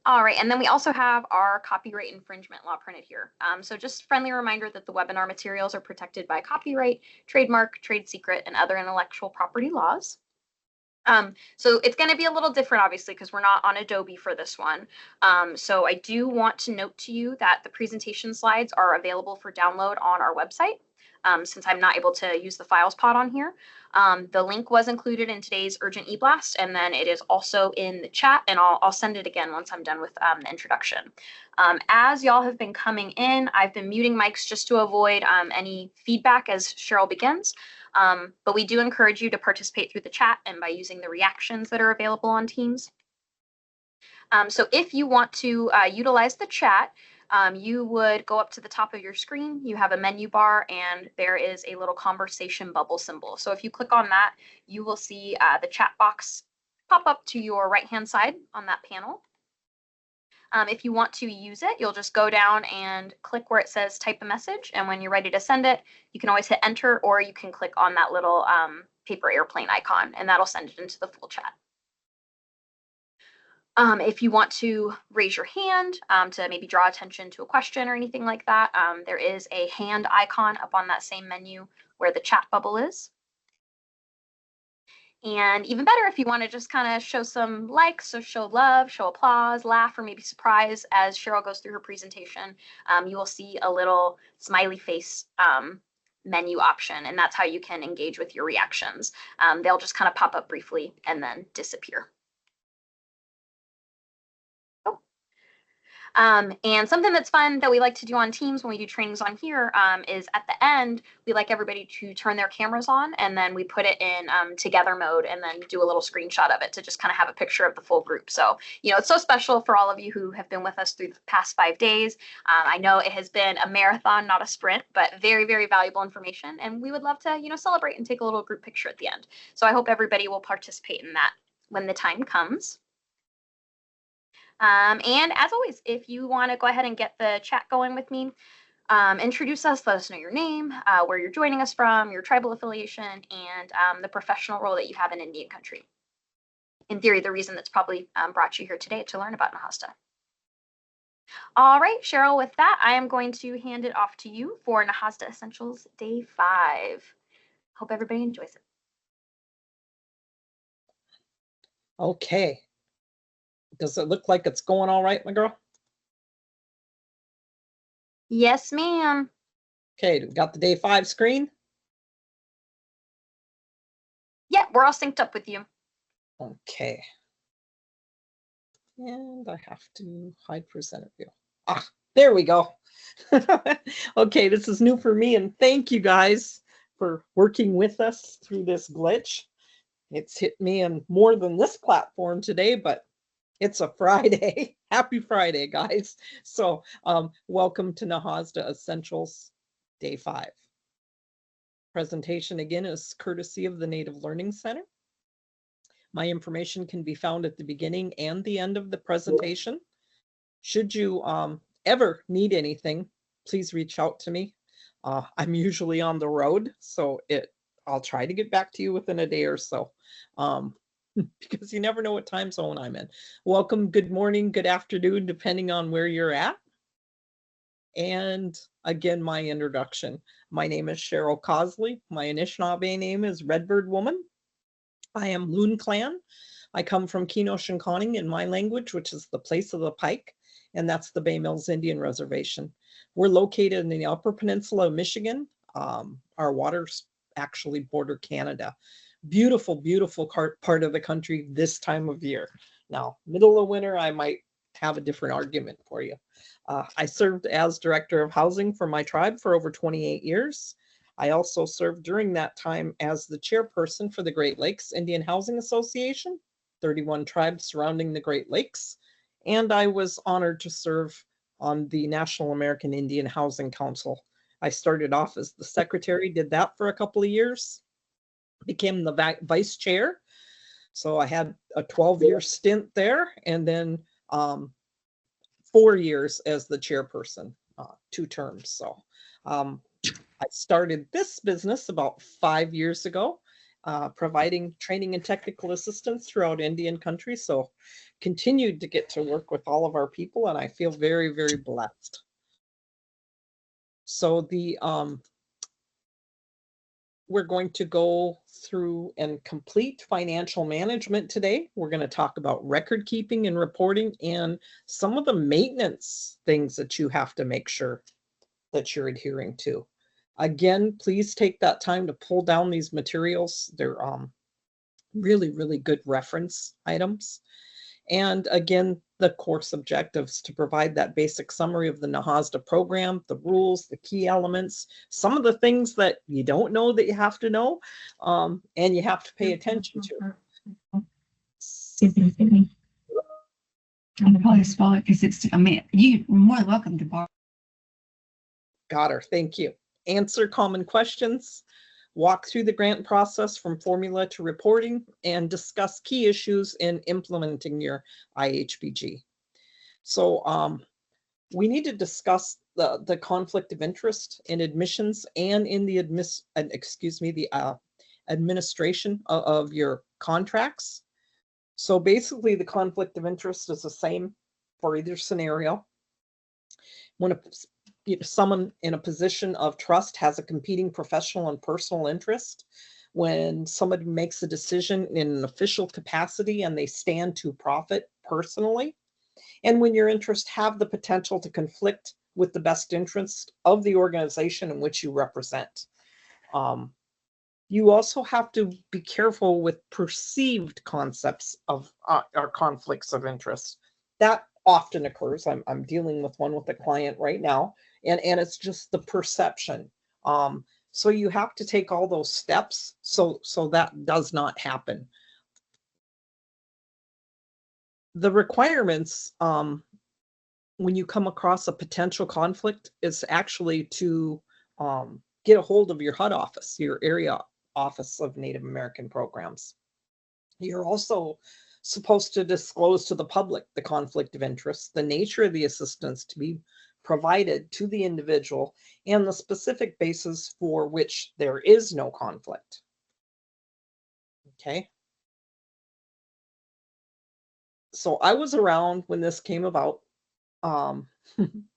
All right, and then we also have our copyright infringement law printed here. So just friendly reminder that the webinar materials are protected by copyright, trademark, trade secret, and other intellectual property laws. So it's going to be a little different, obviously, because we're not on Adobe for this one. So I do want to note to you that the presentation slides are available for download on our website. Since I'm not able to use the files pod on here. The link was included in today's urgent e-blast, and then it is also in the chat, and I'll send it again once I'm done with the introduction. As y'all have been coming in, I've been muting mics just to avoid any feedback as Cheryl begins. But we do encourage you to participate through the chat and by using the reactions that are available on Teams. So if you want to utilize the chat, you would go up to the top of your screen. You have a menu bar and there is a little conversation bubble symbol. So if you click on that, you will see the chat box pop up to your right-hand side on that panel. If you want to use it, you'll just go down and click where it says type a message. And when you're ready to send it, you can always hit enter, or you can click on that little paper airplane icon and that'll send it into the full chat. If you want to raise your hand to maybe draw attention to a question or anything like that, there is a hand icon up on that same menu where the chat bubble is. And even better, if you want to just kind of show some likes, so show love, show applause, laugh, or maybe surprise as Cheryl goes through her presentation, you will see a little smiley face menu option, and that's how you can engage with your reactions. They'll just kind of pop up briefly and then disappear. And something that's fun that we like to do on Teams when we do trainings on here is at the end, we like everybody to turn their cameras on, and then we put it in together mode and then do a little screenshot of it to just kind of have a picture of the full group. So, you know, it's so special for all of you who have been with us through the past 5 days. I know it has been a marathon, not a sprint, but very, very valuable information. And we would love to, you know, celebrate and take a little group picture at the end. So I hope everybody will participate in that when the time comes. And as always, if you want to go ahead and get the chat going with me, introduce us, let us know your name, where you're joining us from, your tribal affiliation, and the professional role that you have in Indian country. In theory, the reason that's probably brought you here today to learn about NAHASDA. All right, Cheryl, with that, I am going to hand it off to you for NAHASDA Essentials Day 5. Hope everybody enjoys it. Okay. Does it look like it's going all right, my girl? Yes, ma'am. Okay, we got the Day 5 screen? Yeah, we're all synced up with you. Okay. And I have to hide presenter view. Ah, there we go. Okay, this is new for me, and thank you guys for working with us through this glitch. It's hit me in more than this platform today, but it's a Friday. Happy Friday, guys. So welcome to NAHASDA Essentials Day 5. Presentation again is courtesy of the Native Learning Center. My information can be found at the beginning and the end of the presentation. Should you ever need anything, please reach out to me. I'm usually on the road, so I'll try to get back to you within a day or so. Because you never know what time zone I'm in. Welcome, good morning, good afternoon, depending on where you're at. And again, my introduction. My name is Cheryl Cosley. My Anishinaabe name is Redbird Woman. I am Loon Clan. I come from Keno-Shinkoning in my language, which is the place of the pike, and that's the Bay Mills Indian Reservation. We're located in the Upper Peninsula of Michigan. Our waters actually border Canada. Beautiful, beautiful part of the country this time of year. Now, middle of winter, I might have a different argument for you. I served as Director of Housing for my tribe for over 28 years. I also served during that time as the chairperson for the Great Lakes Indian Housing Association, 31 tribes surrounding the Great Lakes. And I was honored to serve on the National American Indian Housing Council. I started off as the secretary, did that for a couple of years. Became the vice chair. So I had a 12-year stint there, and then 4 years as the chairperson, 2 terms. So I started this business about 5 years ago. providing training and technical assistance throughout Indian country. So continued to get to work with all of our people, and I feel very, very blessed. So we're going to go through and complete financial management today. We're going to talk about record keeping and reporting and some of the maintenance things that you have to make sure that you're adhering to. Again, please take that time to pull down these materials. They're really, really good reference items. And again, the course objectives to provide that basic summary of the NAHASDA program, the rules, the key elements, some of the things that you don't know that you have to know, and you have to pay attention to. I'll probably spell it because it's, I mean, you're more than welcome to borrow. Got her. Thank you. Answer common questions, walk through the grant process from formula to reporting, and discuss key issues in implementing your IHBG. So we need to discuss the conflict of interest in admissions and in the administration of your contracts. So basically the conflict of interest is the same for either scenario. When someone in a position of trust has a competing professional and personal interest, when somebody makes a decision in an official capacity and they stand to profit personally, and when your interests have the potential to conflict with the best interest of the organization in which you represent. You also have to be careful with perceived concepts of or conflicts of interest. That often occurs. I'm dealing with one with a client right now, and it's just the perception. So you have to take all those steps so that does not happen. The requirements, when you come across a potential conflict, is actually to get a hold of your HUD office, your area office of Native American programs. You're also supposed to disclose to the public the conflict of interest, the nature of the assistance to be provided to the individual, and the specific basis for which there is no conflict. Okay. So I was around when this came about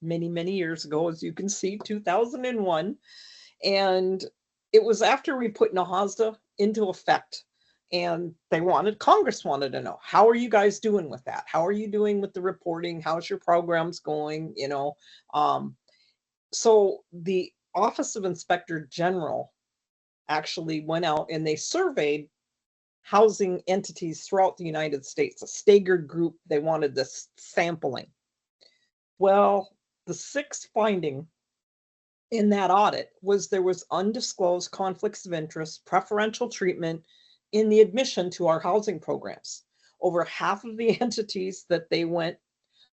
many, many years ago, as you can see, 2001. And it was after we put NAHASDA into effect, and Congress wanted to know, how are you guys doing with that? How are you doing with the reporting? How's your programs going? You know, so the Office of Inspector General actually went out and they surveyed housing entities throughout the United States, a staggered group. They wanted this sampling. Well, the sixth finding in that audit was there was undisclosed conflicts of interest, preferential treatment in the admission to our housing programs. Over half of the entities that they went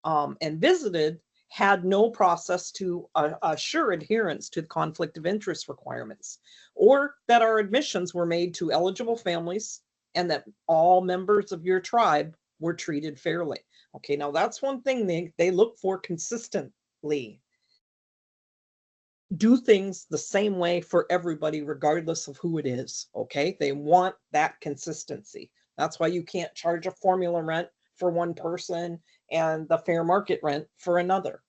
and visited had no process to assure adherence to the conflict of interest requirements, or that our admissions were made to eligible families and that all members of your tribe were treated fairly. Okay, now that's one thing they look for consistently. Do things the same way for everybody, regardless of who it is. Okay, they want that consistency. That's why you can't charge a formula rent for one person and the fair market rent for another.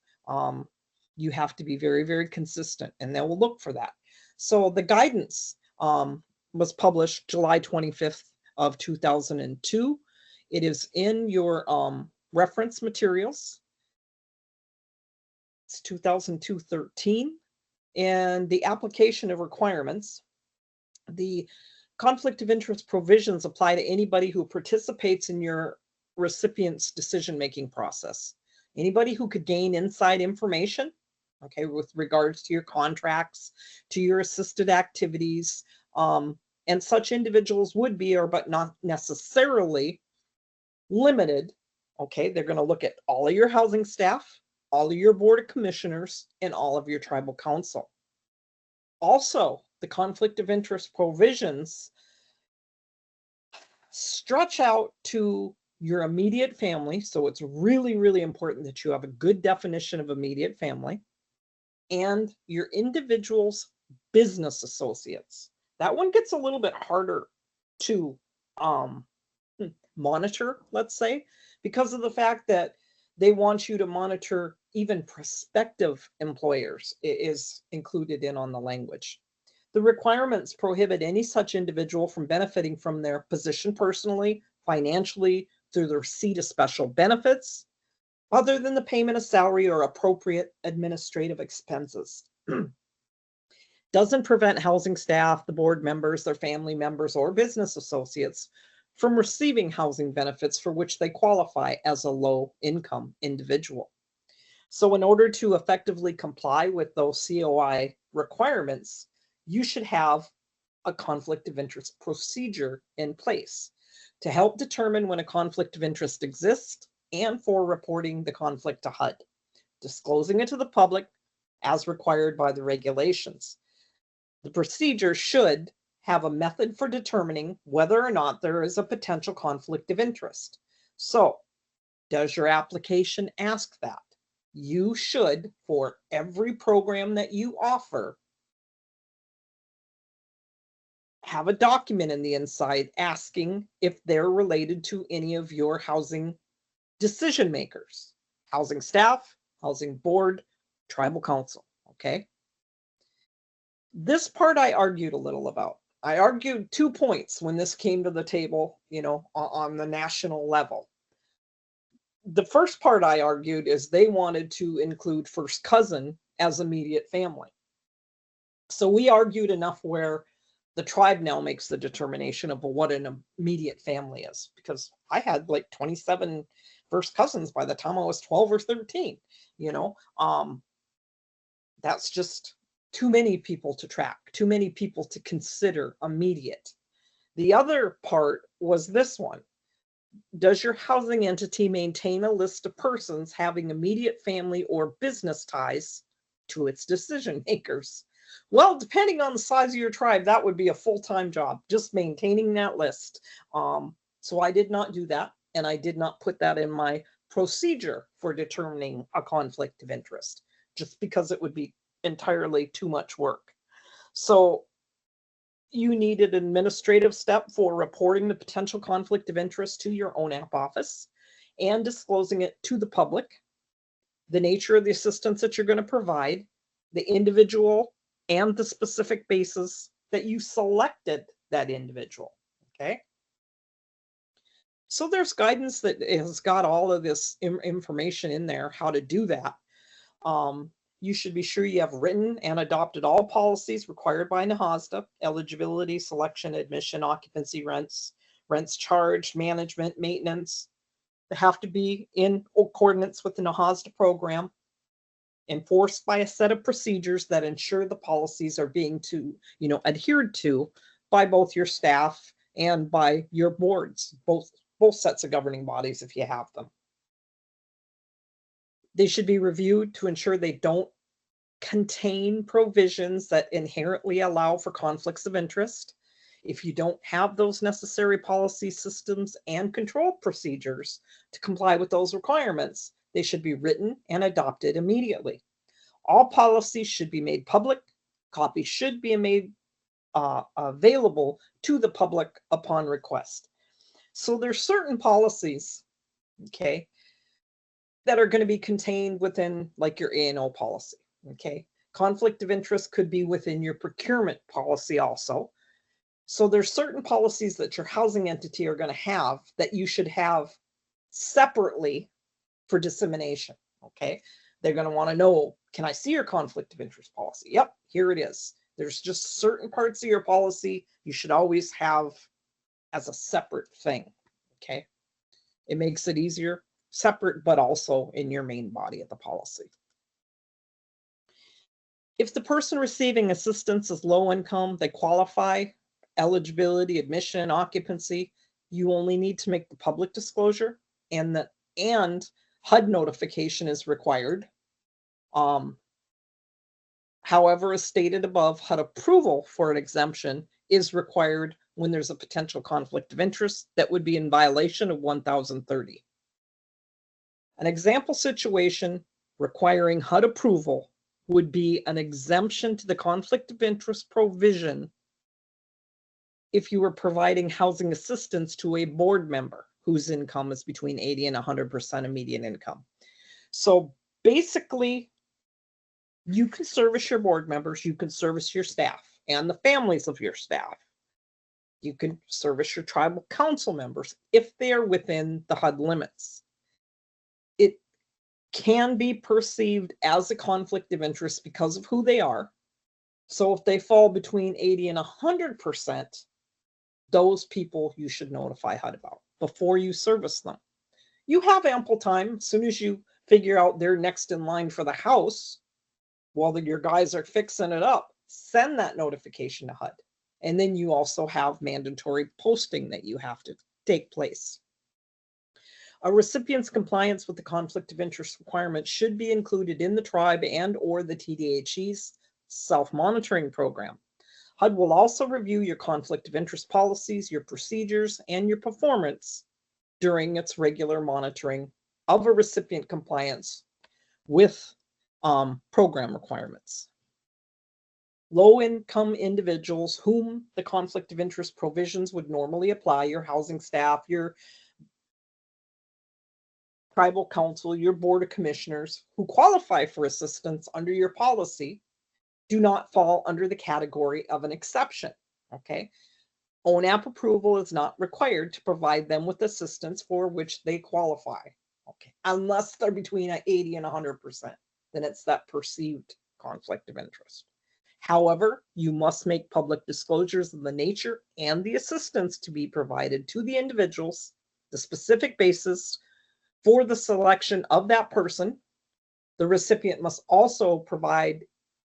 You have to be very, very consistent, and they will look for that. So the guidance was published July 25th of 2002. It is in your reference materials. It's 2002-13. And the application of requirements, the conflict of interest provisions apply to anybody who participates in your recipient's decision-making process. Anybody who could gain inside information, okay, with regards to your contracts, to your assisted activities, and such individuals would be, but not necessarily limited. Okay, they're going to look at all of your housing staff, all of your board of commissioners, and all of your tribal council. Also, the conflict of interest provisions stretch out to your immediate family. So it's really, really important that you have a good definition of immediate family, and your individual's business associates. That one gets a little bit harder to monitor, let's say, because of the fact that they want you to monitor even prospective employers is included in on the language. The requirements prohibit any such individual from benefiting from their position personally, financially, through the receipt of special benefits, other than the payment of salary or appropriate administrative expenses. Doesn't prevent housing staff, the board members, their family members, or business associates from receiving housing benefits for which they qualify as a low-income individual. So in order to effectively comply with those COI requirements, you should have a conflict of interest procedure in place to help determine when a conflict of interest exists and for reporting the conflict to HUD, disclosing it to the public as required by the regulations. The procedure should have a method for determining whether or not there is a potential conflict of interest. So, does your application ask that? You should, for every program that you offer, have a document in the inside asking if they're related to any of your housing decision makers, housing staff, housing board, tribal council, okay? This part I argued a little about. I argued 2 points when this came to the table, on the national level. The first part I argued is they wanted to include first cousin as immediate family. So we argued enough where the tribe now makes the determination of what an immediate family is, because I had like 27 first cousins by the time I was 12 or 13, that's just too many people to track, too many people to consider immediate. The other part was this one. Does your housing entity maintain a list of persons having immediate family or business ties to its decision makers? Well, depending on the size of your tribe, that would be a full-time job, just maintaining that list. So I did not do that, and I did not put that in my procedure for determining a conflict of interest, just because it would be entirely too much work. So you need an administrative step for reporting the potential conflict of interest to your ONAP office and disclosing it to the public, the nature of the assistance that you're going to provide, the individual, and the specific basis that you selected that individual, okay? So there's guidance that has got all of this information in there, how to do that. You should be sure you have written and adopted all policies required by NAHASDA: eligibility, selection, admission, occupancy, rents charged, management, maintenance. They have to be in accordance with the NAHASDA program, enforced by a set of procedures that ensure the policies are being adhered to by both your staff and by your boards, both sets of governing bodies if you have them. They should be reviewed to ensure they don't contain provisions that inherently allow for conflicts of interest. If you don't have those necessary policy systems and control procedures to comply with those requirements, they should be written and adopted immediately. All policies should be made public. Copies should be made available to the public upon request. So there's certain policies, okay, that are going to be contained within like your A&O policy, okay? Conflict of interest could be within your procurement policy also. So there's certain policies that your housing entity are going to have that you should have separately for dissemination, okay? They're going to want to know, can I see your conflict of interest policy? Yep, here it is. There's just certain parts of your policy you should always have as a separate thing, okay? It makes it easier, separate, but also in your main body of the policy. If the person receiving assistance is low income, they qualify, eligibility, admission, occupancy, you only need to make the public disclosure, and HUD notification is required. However, as stated above, HUD approval for an exemption is required when there's a potential conflict of interest that would be in violation of 1030. An example situation requiring HUD approval would be an exemption to the conflict of interest provision if you were providing housing assistance to a board member whose income is between 80 and 100% of median income. So basically, you can service your board members, you can service your staff and the families of your staff. You can service your tribal council members if they are within the HUD limits. It can be perceived as a conflict of interest because of who they are. So if they fall between 80 and 100%, those people you should notify HUD about before you service them. You have ample time. As soon as you figure out they're next in line for the house, while your guys are fixing it up, send that notification to HUD. And then you also have mandatory posting that you have to take place. A recipient's compliance with the conflict of interest requirement should be included in the tribe and or the TDHE's self-monitoring program. HUD will also review your conflict of interest policies, your procedures, and your performance during its regular monitoring of a recipient compliance with program requirements. Low-income individuals whom the conflict of interest provisions would normally apply, your housing staff, your tribal council, your board of commissioners who qualify for assistance under your policy, do not fall under the category of an exception, okay? ONAP approval is not required to provide them with assistance for which they qualify, okay? Unless they're between 80 and 100%, then it's that perceived conflict of interest. However, you must make public disclosures of the nature and the assistance to be provided to the individuals, the specific basis for the selection of that person. The recipient must also provide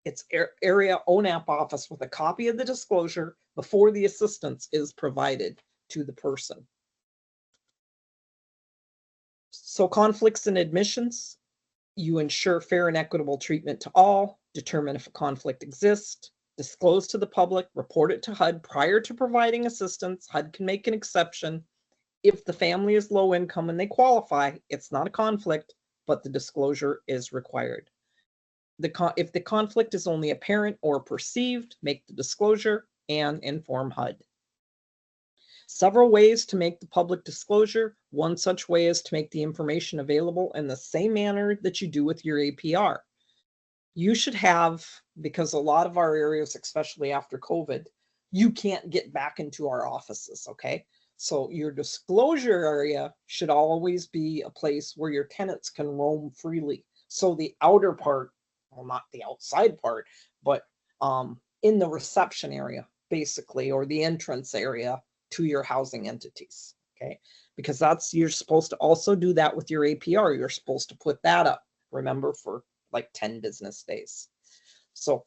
its area ONAP office with a copy of the disclosure before the assistance is provided to the person. So conflicts and admissions, you ensure fair and equitable treatment to all, determine if a conflict exists, disclose to the public, report it to HUD prior to providing assistance. HUD can make an exception. If the family is low income and they qualify, it's not a conflict, but the disclosure is required. If the conflict is only apparent or perceived, make the disclosure and inform HUD. Several ways to make the public disclosure. One such way is to make the information available in the same manner that you do with your APR. You should have, because a lot of our areas, especially after COVID, you can't get back into our offices, okay? So your disclosure area should always be a place where your tenants can roam freely. So the outer part, well, not the outside part, but in the reception area, basically, or the entrance area to your housing entities, okay? Because you're supposed to also do that with your APR. You're supposed to put that up, remember, for like 10 business days. So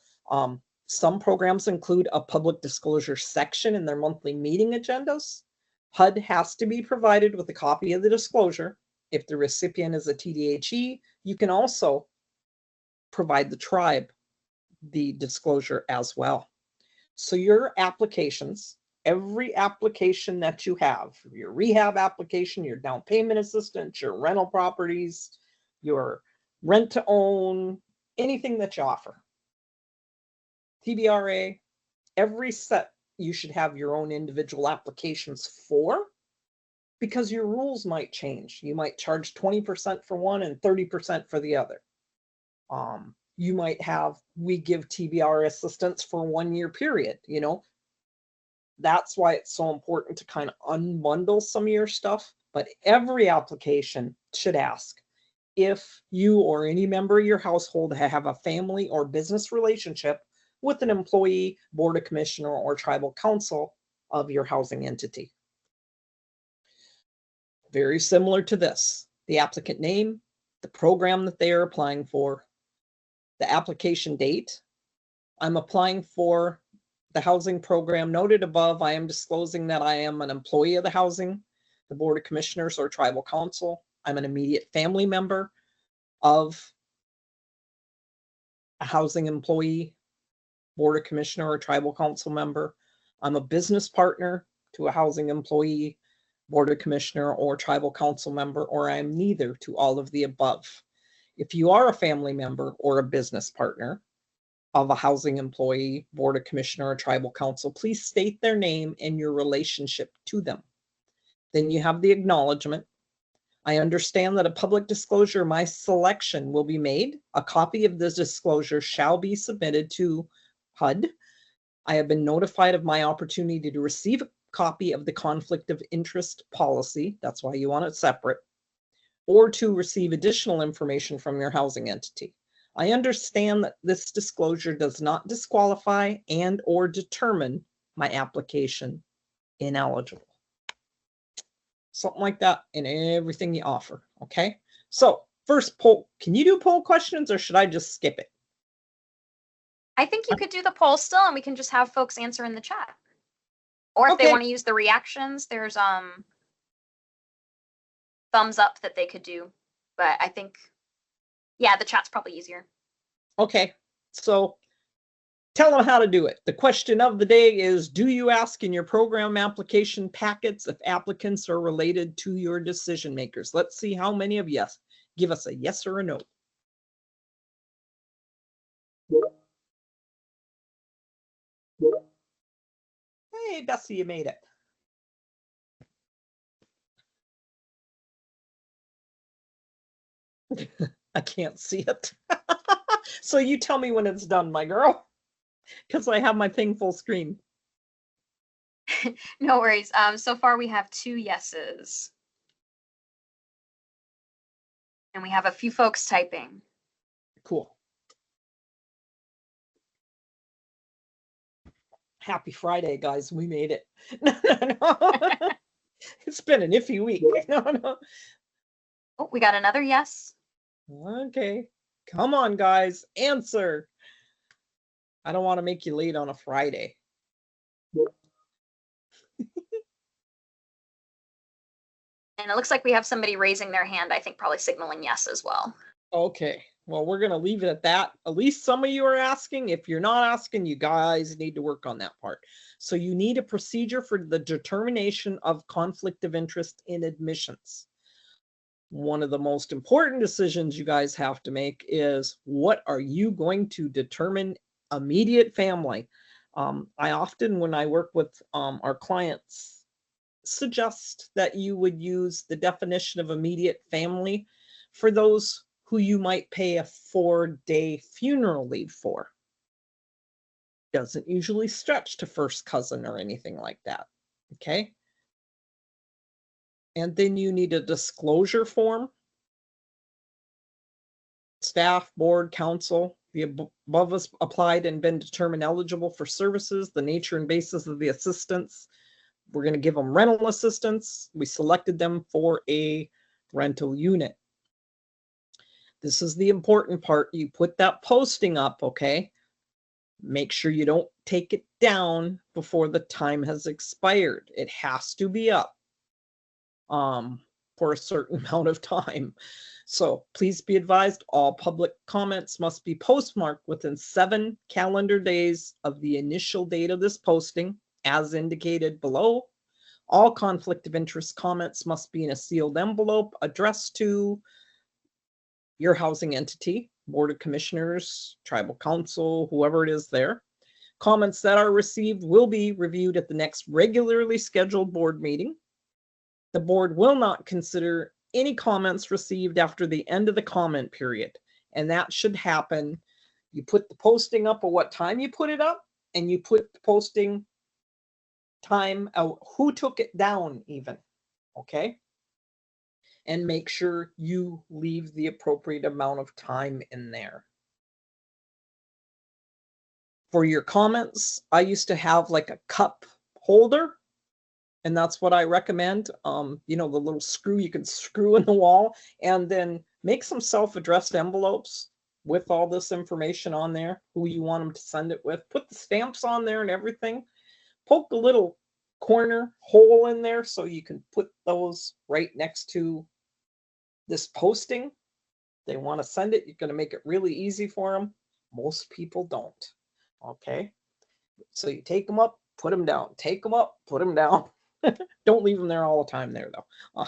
some programs include a public disclosure section in their monthly meeting agendas. HUD has to be provided with a copy of the disclosure. If the recipient is a TDHE, you can also provide the tribe the disclosure as well. So your applications, every application that you have, your rehab application, your down payment assistance, your rental properties, your rent to own, anything that you offer, TBRA, every set you should have your own individual applications for, because your rules might change. You might charge 20% for one and 30% for the other. You might have, we give TBR assistance for a 1 year period, you know. That's why it's so important to kind of unbundle some of your stuff. But every application should ask if you or any member of your household have a family or business relationship with an employee, board of commissioner, or tribal council of your housing entity. Very similar to this, the applicant name, the program that they are applying for, the application date. I'm applying for the housing program noted above. I am disclosing that I am an employee of the housing, the board of commissioners, or tribal council. I'm an immediate family member of a housing employee, board of commissioner, or tribal council member. I'm a business partner to a housing employee, board of commissioner, or tribal council member, or I am neither to all of the above. If you are a family member or a business partner, of a housing employee, board of commissioner, or tribal council, please state their name and your relationship to them. Then you have the acknowledgement. I understand that a public disclosure of my selection will be made. A copy of this disclosure shall be submitted to HUD. I have been notified of my opportunity to receive a copy of the conflict of interest policy. That's why you want it separate. Or to receive additional information from your housing entity. I understand that this disclosure does not disqualify and or determine my application ineligible. Something like that in everything you offer, okay? So first poll, can you do poll questions or should I just skip it? I think you could do the poll still, and we can just have folks answer in the chat. Or if they Okay. want to use the reactions, there's thumbs up that they could do. But I think, yeah, the chat's probably easier. Okay, so tell them how to do it. The question of the day is, do you ask in your program application packets if applicants are related to your decision makers? Let's see how many of you give us a yes or a no. Hey, Bessie, you made it. I can't see it. So you tell me when it's done, my girl, because I have my thing full screen. No worries. So far we have 2 yeses. And we have a few folks typing. Cool. Happy Friday, guys. We made it. No. It's been an iffy week. No. Oh, we got another yes. Okay. Come on, guys. Answer. I don't want to make you late on a Friday. And it looks like we have somebody raising their hand, I think probably signaling yes as well. Okay. Well, we're going to leave it at that. At least some of you are asking. If you're not asking, you guys need to work on that part. So you need a procedure for the determination of conflict of interest in admissions. One of the most important decisions you guys have to make is, what are you going to determine immediate family? I often, when I work with our clients, suggest that you would use the definition of immediate family for those who you might pay a 4-day funeral leave for. Doesn't usually stretch to first cousin or anything like that, okay? And then you need a disclosure form. Staff, board, council, the above has applied and been determined eligible for services, the nature and basis of the assistance. We're going to give them rental assistance. We selected them for a rental unit. This is the important part. You put that posting up, okay? Make sure you don't take it down before the time has expired. It has to be up for a certain amount of time. So please be advised, all public comments must be postmarked within 7 calendar days of the initial date of this posting, as indicated below. All conflict of interest comments must be in a sealed envelope addressed to your housing entity, board of commissioners, tribal council, whoever it is there. Comments that are received will be reviewed at the next regularly scheduled board meeting. The board will not consider any comments received after the end of the comment period. And that should happen. You put the posting up of what time you put it up, and you put the posting time out, who took it down even, okay? And make sure you leave the appropriate amount of time in there. For your comments, I used to have like a cup holder, and that's what I recommend. You know, the little screw you can screw in the wall, and then make some self-addressed envelopes with all this information on there, who you want them to send it with. Put the stamps on there and everything. Poke a little corner hole in there so you can put those right next to this posting. They want to send it, you're going to make it really easy for them. Most people don't. Okay, so you take them up, put them down, take them up, put them down. Don't leave them there all the time there though.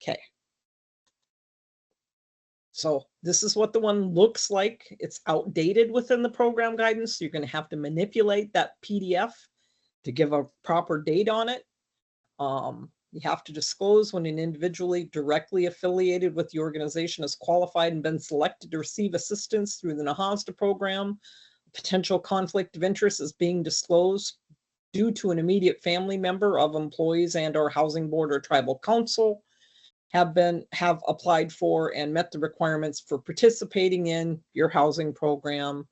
Okay. So this is what the one looks like. It's outdated within the program guidance. You're going to have to manipulate that PDF to give a proper date on it. You have to disclose when an individually directly affiliated with the organization is qualified and been selected to receive assistance through the NAHASDA program. Potential conflict of interest is being disclosed due to an immediate family member of employees and or housing board or tribal council have applied for and met the requirements for participating in your housing program.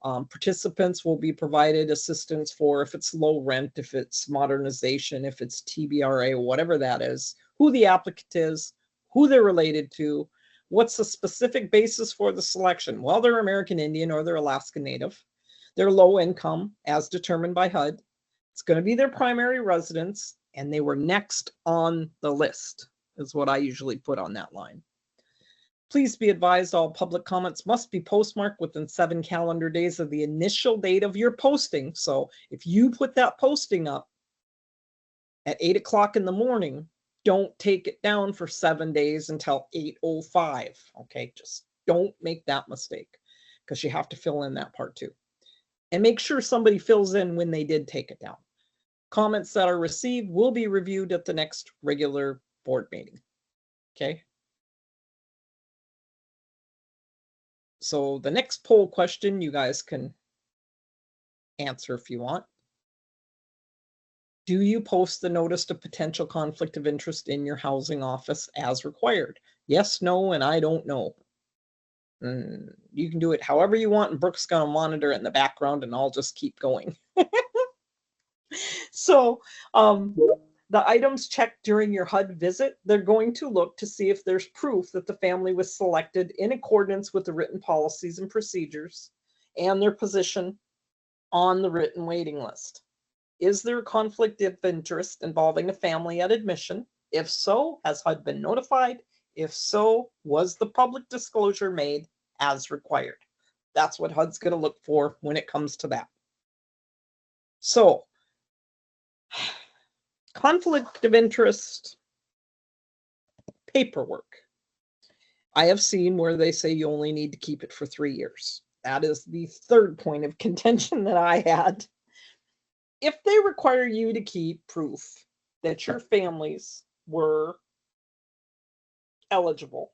Participants will be provided assistance for if it's low rent, if it's modernization, if it's TBRA, whatever that is, who the applicant is, who they're related to, what's the specific basis for the selection. Well, they're American Indian or they're Alaska Native. They're low income as determined by HUD. It's going to be their primary residence, and they were next on the list, is what I usually put on that line. Please be advised all public comments must be postmarked within 7 calendar days of the initial date of your posting. So if you put that posting up at 8 o'clock in the morning, don't take it down for 7 days until 8:05. Okay, just don't make that mistake because you have to fill in that part too. And make sure somebody fills in when they did take it down. Comments that are received will be reviewed at the next regular board meeting. Okay. So the next poll question you guys can answer if you want. Do you post the notice of potential conflict of interest in your housing office as required? Yes, no, and I don't know. You can do it however you want, and Brooke's going to monitor it in the background, and I'll just keep going. So the items checked during your HUD visit, they're going to look to see if there's proof that the family was selected in accordance with the written policies and procedures and their position on the written waiting list. Is there a conflict of interest involving a family at admission? If so, has HUD been notified? If so, was the public disclosure made as required? That's what HUD's going to look for when it comes to that. So, conflict of interest paperwork. I have seen where they say you only need to keep it for 3 years. That is the third point of contention that I had. If they require you to keep proof that your families were eligible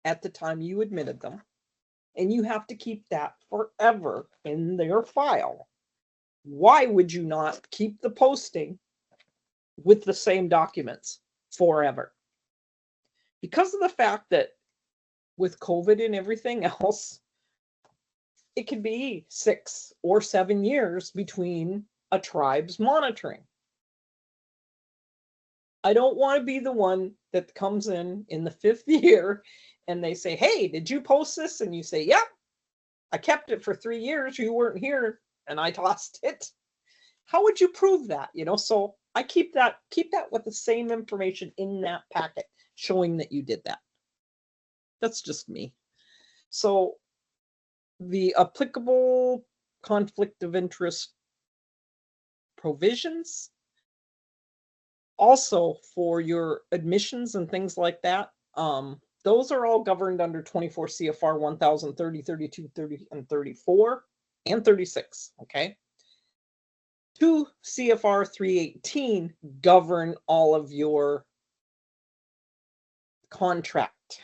at the time you admitted them, and you have to keep that forever in their file, why would you not keep the posting with the same documents forever? Because of the fact that with COVID and everything else, it could be 6 or 7 years between a tribe's monitoring. I don't want to be the one that comes in the 5th year and they say, hey, did you post this? And you say, yep, I kept it for 3 years. You weren't here and I tossed it. How would you prove that? So I keep that with the same information in that packet showing that you did that. That's just me. So the applicable conflict of interest provisions, also for your admissions and things like that, those are all governed under 24 CFR 1030, 32, 30, and 34, and 36, okay? 2 CFR 318 govern all of your contract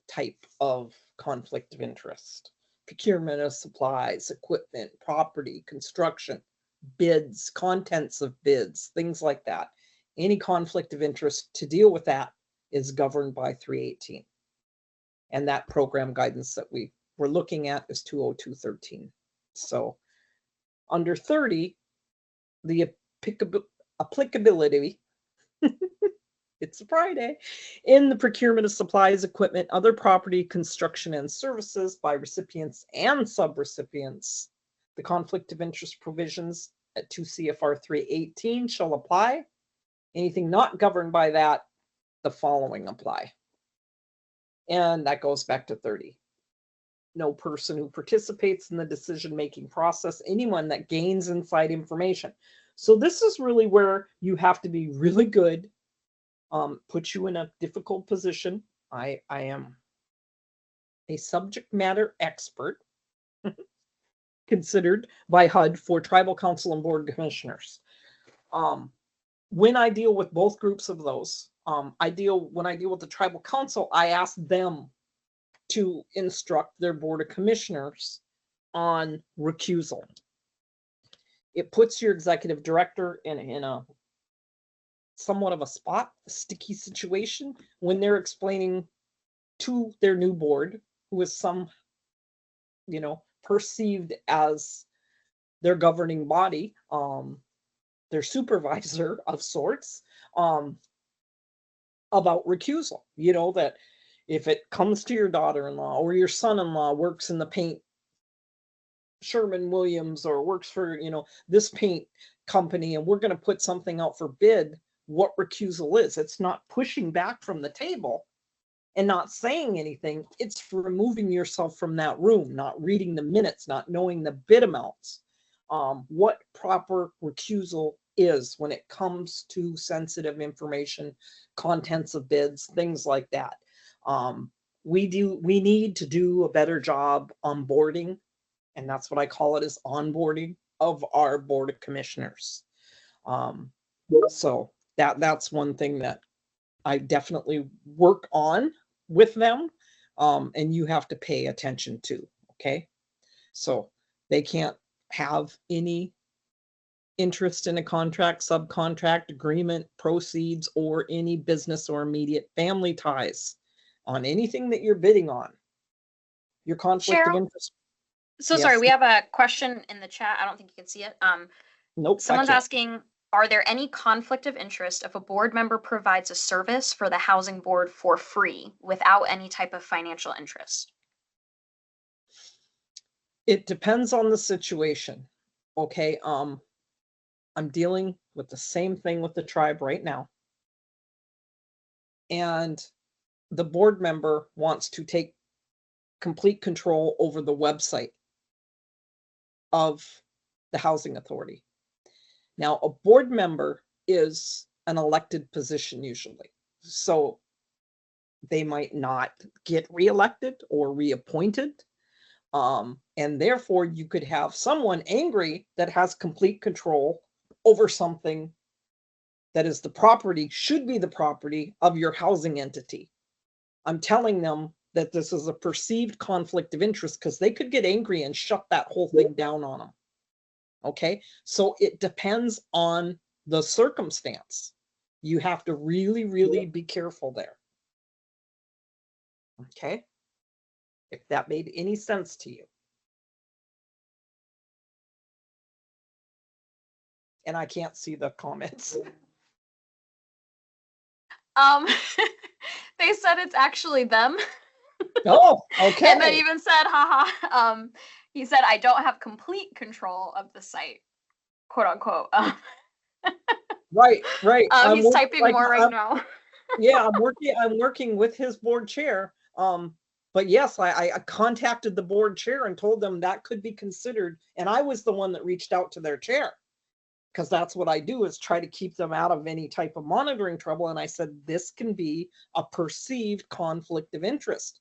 type of conflict of interest. Procurement of supplies, equipment, property, construction, bids, contents of bids, things like that. Any conflict of interest to deal with that is governed by 318. And that program guidance that we were looking at is 20213. So under 30, the applicability, it's a Friday, in the procurement of supplies, equipment, other property, construction, and services by recipients and subrecipients. The conflict of interest provisions at 2 CFR 318 shall apply. Anything not governed by that, the following apply. And that goes back to 30. No person who participates in the decision-making process, anyone that gains inside information. So this is really where you have to be really good, put you in a difficult position. I am a subject matter expert considered by HUD for Tribal Council and Board of Commissioners. When I deal with both groups of those, when I deal with the Tribal Council, I ask them to instruct their Board of Commissioners on recusal. It puts your executive director in a somewhat of a sticky situation when they're explaining to their new board, who is perceived as their governing body, their supervisor of sorts, about recusal. That if it comes to your daughter-in-law or your son-in-law works in the paint, Sherman-Williams, or works for, this paint company, and we're going to put something out for bid, what recusal is. It's not pushing back from the table and not saying anything. It's removing yourself from that room, not reading the minutes, not knowing the bid amounts. What proper recusal is when it comes to sensitive information, contents of bids, things like that. We need to do a better job onboarding, and that's what I call it, is onboarding of our Board of Commissioners. So that's one thing that I definitely work on with them, and you have to pay attention to. Okay, so they can't have any interest in a contract, subcontract, agreement, proceeds, or any business or immediate family ties on anything that you're bidding on. Your conflict of Cheryl? interest. So Yes. sorry, we have a question in the chat. I don't think you can see it. Nope. Someone's asking, are there any conflict of interest if a board member provides a service for the housing board for free without any type of financial interest? It depends on the situation. Okay. I'm dealing with the same thing with the tribe right now. And the board member wants to take complete control over the website of the housing authority. Now, a board member is an elected position usually, so they might not get reelected or reappointed. And therefore, you could have someone angry that has complete control over something that is should be the property of your housing entity. I'm telling them that this is a perceived conflict of interest because they could get angry and shut that whole thing down on them. Okay, so it depends on the circumstance. You have to really, really be careful there. Okay, if that made any sense to you. And I can't see the comments. They said it's actually them. Oh, okay. And then even said, haha. He said, I don't have complete control of the site, quote unquote. Right. He's typing more right now. Yeah, I'm working with his board chair. But yes, I contacted the board chair and told them that could be considered. And I was the one that reached out to their chair, because that's what I do, is try to keep them out of any type of monitoring trouble. And I said, this can be a perceived conflict of interest.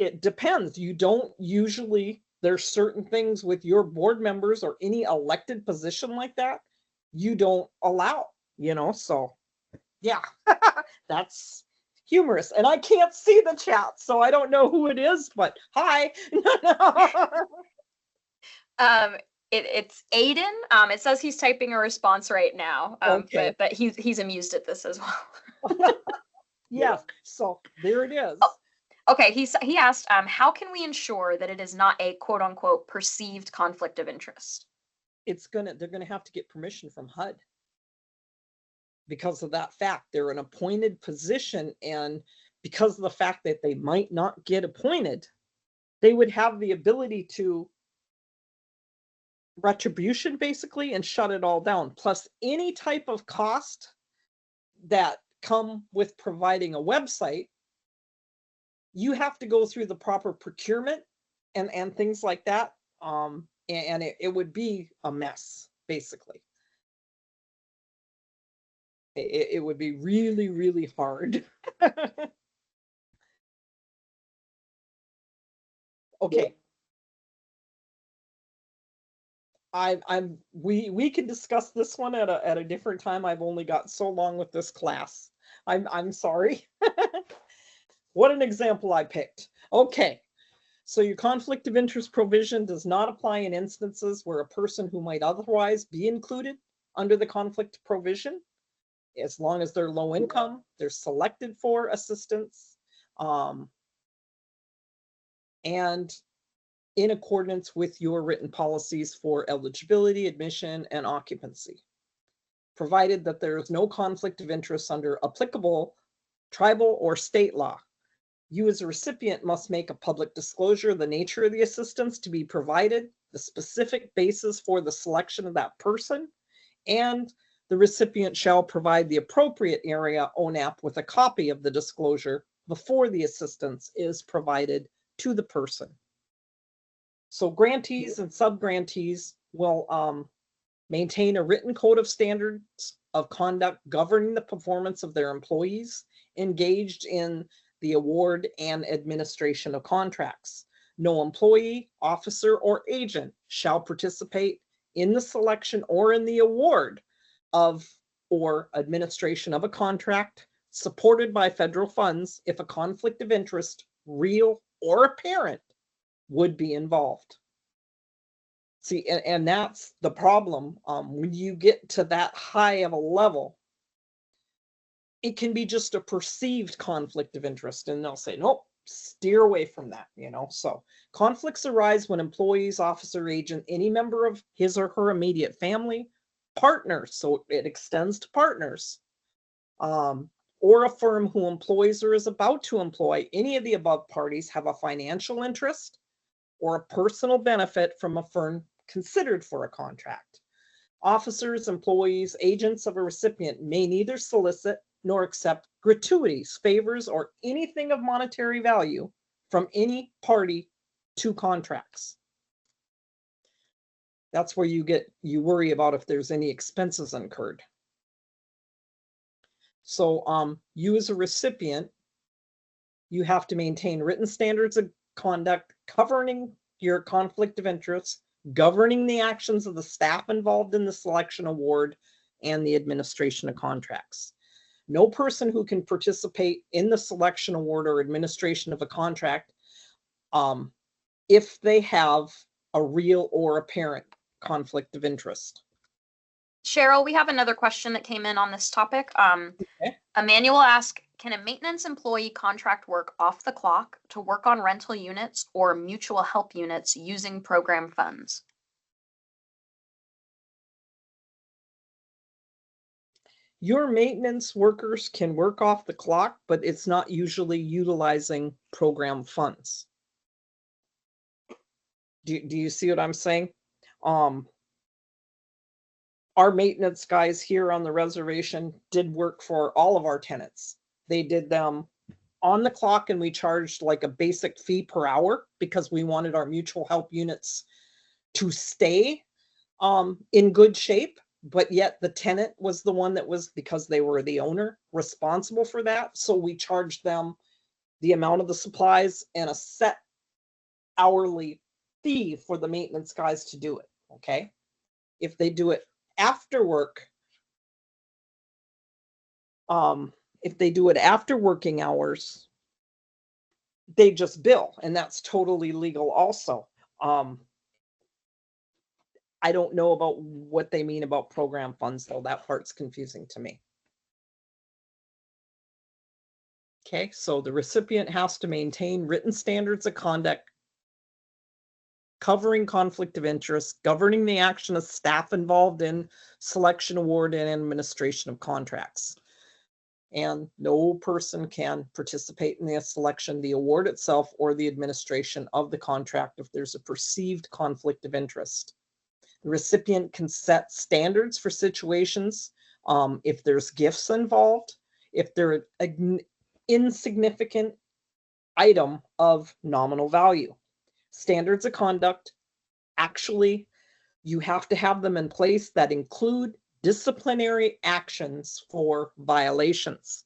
It depends. You don't usually, there's certain things with your board members or any elected position like that, you don't allow, so yeah, that's humorous. And I can't see the chat, so I don't know who it is, but hi. It's Aiden. It says he's typing a response right now. Okay. But he's amused at this as well. Yes, so there it is. Oh, okay, he asked, how can we ensure that it is not a quote unquote perceived conflict of interest? They're gonna have to get permission from HUD. Because of that fact, they're an appointed position, and because of the fact that they might not get appointed, they would have the ability to retribution basically and shut it all down, plus any type of cost that come with providing a website. You have to go through the proper procurement and things like that, and it would be a mess basically. It would be really, really hard. Okay. We can discuss this one at a different time. I've only got so long with this class. I'm sorry. What an example I picked. Okay. So your conflict of interest provision does not apply in instances where a person who might otherwise be included under the conflict provision, as long as they're low income, they're selected for assistance, and in accordance with your written policies for eligibility, admission, and occupancy, provided that there is no conflict of interest under applicable tribal or state law. You as a recipient must make a public disclosure of the nature of the assistance to be provided, the specific basis for the selection of that person, and the recipient shall provide the appropriate area ONAP with a copy of the disclosure before the assistance is provided to the person. So grantees and sub-grantees will maintain a written code of standards of conduct governing the performance of their employees engaged in the award and administration of contracts. No employee, officer, or agent shall participate in the selection or in the award of or administration of a contract supported by federal funds if a conflict of interest, real or apparent, would be involved. See, and that's the problem. When you get to that high of a level, it can be just a perceived conflict of interest, and they'll say, nope, steer away from that, So conflicts arise when employees, officer, agent, any member of his or her immediate family, partners, so it extends to partners, or a firm who employs or is about to employ any of the above parties have a financial interest or a personal benefit from a firm considered for a contract. Officers, employees, agents of a recipient may neither solicit nor accept gratuities, favors, or anything of monetary value from any party to contracts. That's where you worry about if there's any expenses incurred. So you as a recipient, you have to maintain written standards of conduct governing your conflict of interest, governing the actions of the staff involved in the selection, award, and the administration of contracts. No person who can participate in the selection, award, or administration of a contract, if they have a real or apparent conflict of interest. Cheryl, we have another question that came in on this topic. Okay. Emmanuel asked, can a maintenance employee contract work off the clock to work on rental units or mutual help units using program funds? Your maintenance workers can work off the clock, but it's not usually utilizing program funds. Do you see what I'm saying? Our maintenance guys here on the reservation did work for all of our tenants. They did them on the clock, and we charged like a basic fee per hour because we wanted our mutual help units to stay in good shape. But yet the tenant was the one that was, because they were the owner, responsible for that. So we charged them the amount of the supplies and a set hourly fee for the maintenance guys to do it. Okay. If they do it after work, if they do it after working hours, they just bill, and that's totally legal also. I don't know about what they mean about program funds, though. That part's confusing to me. Okay, so the recipient has to maintain written standards of conduct covering conflict of interest, governing the action of staff involved in selection, award, and administration of contracts. And no person can participate in the selection, the award itself, or the administration of the contract if there's a perceived conflict of interest. The recipient can set standards for situations if there's gifts involved, if they're an insignificant item of nominal value. Standards of conduct, actually, you have to have them in place that include disciplinary actions for violations.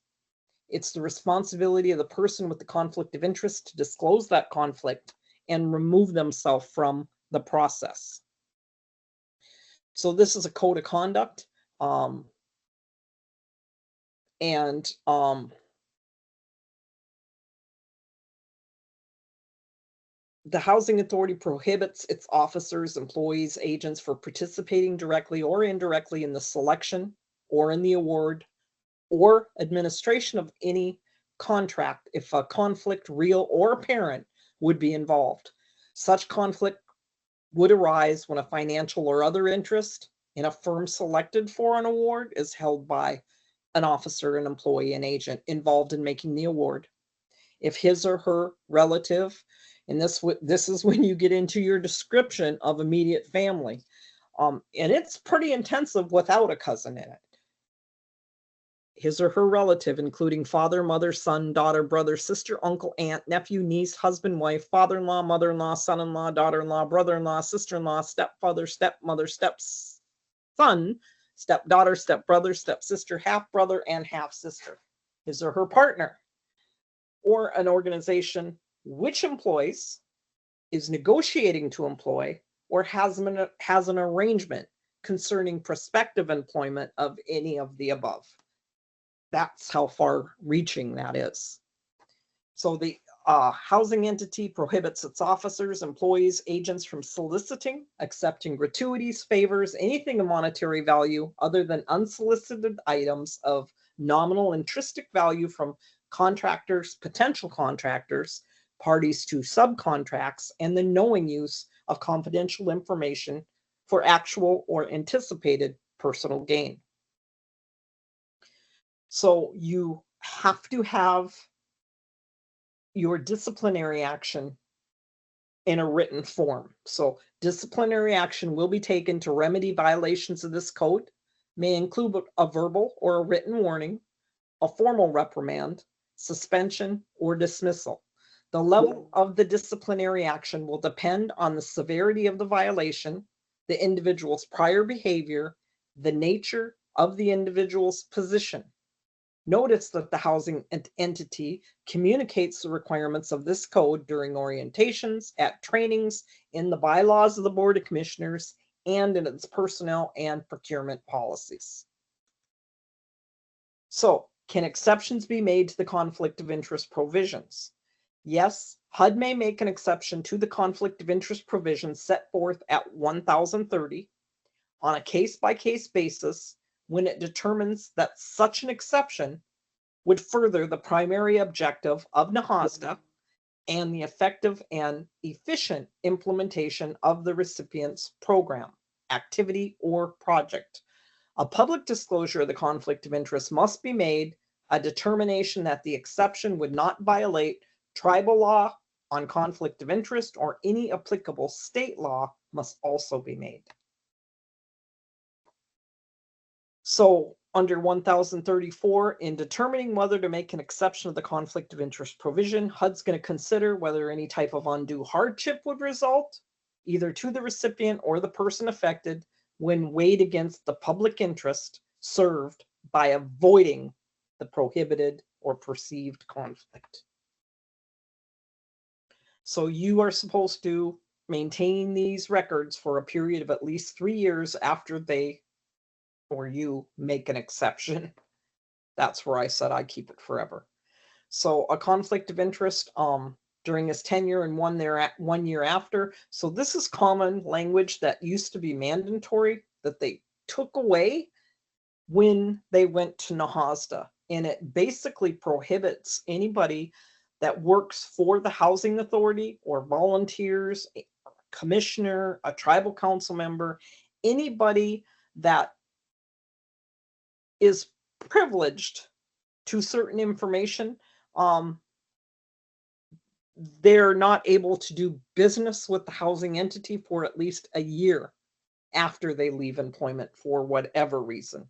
It's the responsibility of the person with the conflict of interest to disclose that conflict and remove themselves from the process. So this is a code of conduct. The Housing Authority prohibits its officers, employees, agents from participating directly or indirectly in the selection or in the award or administration of any contract if a conflict, real or apparent, would be involved. Such conflict would arise when a financial or other interest in a firm selected for an award is held by an officer, an employee, an agent involved in making the award. If his or her relative, and this is when you get into your description of immediate family, and it's pretty intensive without a cousin in it. His or her relative, including father, mother, son, daughter, brother, sister, uncle, aunt, nephew, niece, husband, wife, father-in-law, mother-in-law, son-in-law, daughter-in-law, brother-in-law, sister-in-law, stepfather, stepmother, stepson, stepdaughter, stepbrother, stepsister, half-brother, and half-sister. His or her partner, or an organization which employs, is negotiating to employ, or has an arrangement concerning prospective employment of any of the above. That's how far reaching that is. So the housing entity prohibits its officers, employees, agents from soliciting, accepting gratuities, favors, anything of monetary value other than unsolicited items of nominal intrinsic value from contractors, potential contractors, parties to subcontracts, and the knowing use of confidential information for actual or anticipated personal gain. So you have to have your disciplinary action in a written form. So disciplinary action will be taken to remedy violations of this code, may include a verbal or a written warning, a formal reprimand, suspension, or dismissal. The level of the disciplinary action will depend on the severity of the violation, the individual's prior behavior, the nature of the individual's position. Notice that the housing entity communicates the requirements of this code during orientations, at trainings, in the bylaws of the Board of Commissioners, and in its personnel and procurement policies. So, can exceptions be made to the conflict of interest provisions? Yes, HUD may make an exception to the conflict of interest provisions set forth at 1030 on a case-by-case basis when it determines that such an exception would further the primary objective of NAHASDA and the effective and efficient implementation of the recipient's program, activity, or project. A public disclosure of the conflict of interest must be made. A determination that the exception would not violate tribal law on conflict of interest or any applicable state law must also be made. So under 1034, in determining whether to make an exception of the conflict of interest provision, HUD's going to consider whether any type of undue hardship would result, either to the recipient or the person affected, when weighed against the public interest served by avoiding the prohibited or perceived conflict. So you are supposed to maintain these records for a period of at least 3 years after they or you make an exception. That's where I said I keep it forever. So a conflict of interest during his tenure and 1 year after. So this is common language that used to be mandatory that they took away when they went to NAHASDA. And it basically prohibits anybody that works for the housing authority or volunteers, a commissioner, a tribal council member, anybody that is privileged to certain information, they're not able to do business with the housing entity for at least a year after they leave employment for whatever reason,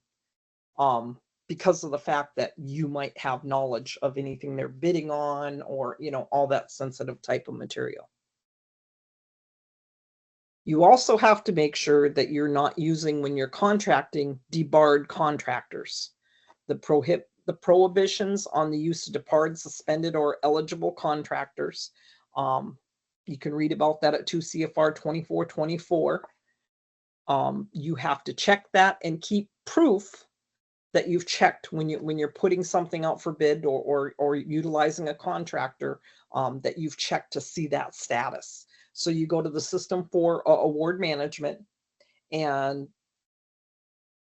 because of the fact that you might have knowledge of anything they're bidding on, or all that sensitive type of material. You also have to make sure that you're not using, when you're contracting, debarred contractors. The prohibitions on the use of debarred, suspended, or eligible contractors. You can read about that at 2 CFR 2424. You have to check that and keep proof that you've checked when you're putting something out for bid or utilizing a contractor, that you've checked to see that status. So you go to the system for award management and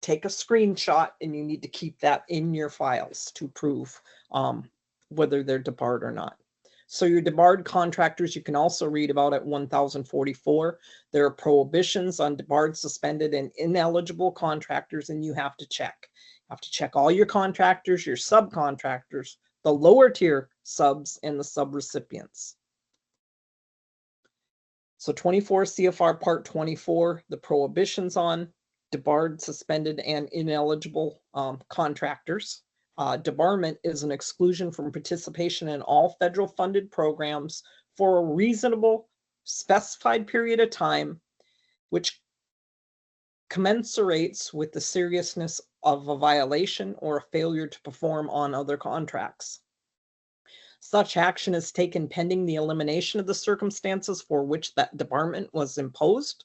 take a screenshot, and you need to keep that in your files to prove whether they're debarred or not. So your debarred contractors, you can also read about at 1044. There are prohibitions on debarred, suspended, and ineligible contractors, and you have to check. You have to check all your contractors, your subcontractors, the lower tier subs, and the subrecipients. So 24 CFR Part 24, the prohibitions on debarred, suspended, and ineligible contractors. Debarment is an exclusion from participation in all federal funded programs for a reasonable specified period of time, which commensurates with the seriousness of a violation or a failure to perform on other contracts. Such action is taken pending the elimination of the circumstances for which that debarment was imposed.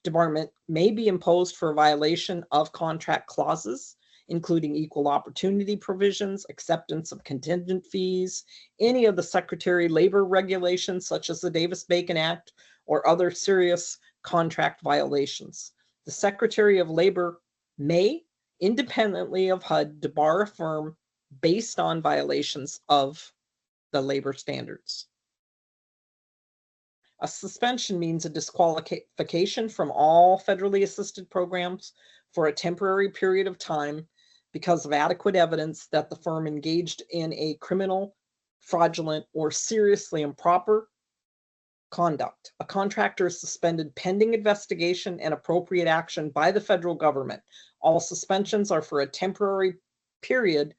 Debarment may be imposed for a violation of contract clauses, including equal opportunity provisions, acceptance of contingent fees, any of the Secretary labor regulations such as the Davis-Bacon Act, or other serious contract violations. The Secretary of Labor may, independently of HUD, debar a firm based on violations of the labor standards. A suspension means a disqualification from all federally assisted programs for a temporary period of time because of adequate evidence that the firm engaged in a criminal, fraudulent, or seriously improper conduct. A contractor is suspended pending investigation and appropriate action by the federal government. All suspensions are for a temporary period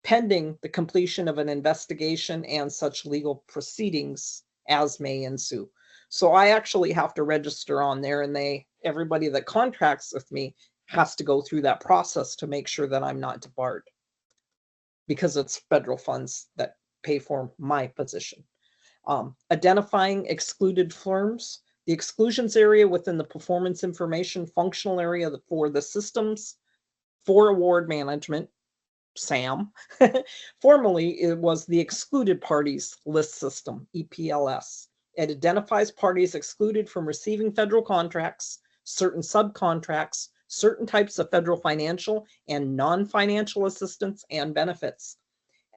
pending the completion of an investigation and such legal proceedings as may ensue. So I actually have to register on there, and everybody that contracts with me has to go through that process to make sure that I'm not debarred, because it's federal funds that pay for my position. Identifying excluded firms. The exclusions area within the performance information functional area for the systems for award management, SAM. Formerly, it was the excluded parties list system, EPLS. It identifies parties excluded from receiving federal contracts, certain subcontracts, certain types of federal financial and non-financial assistance and benefits.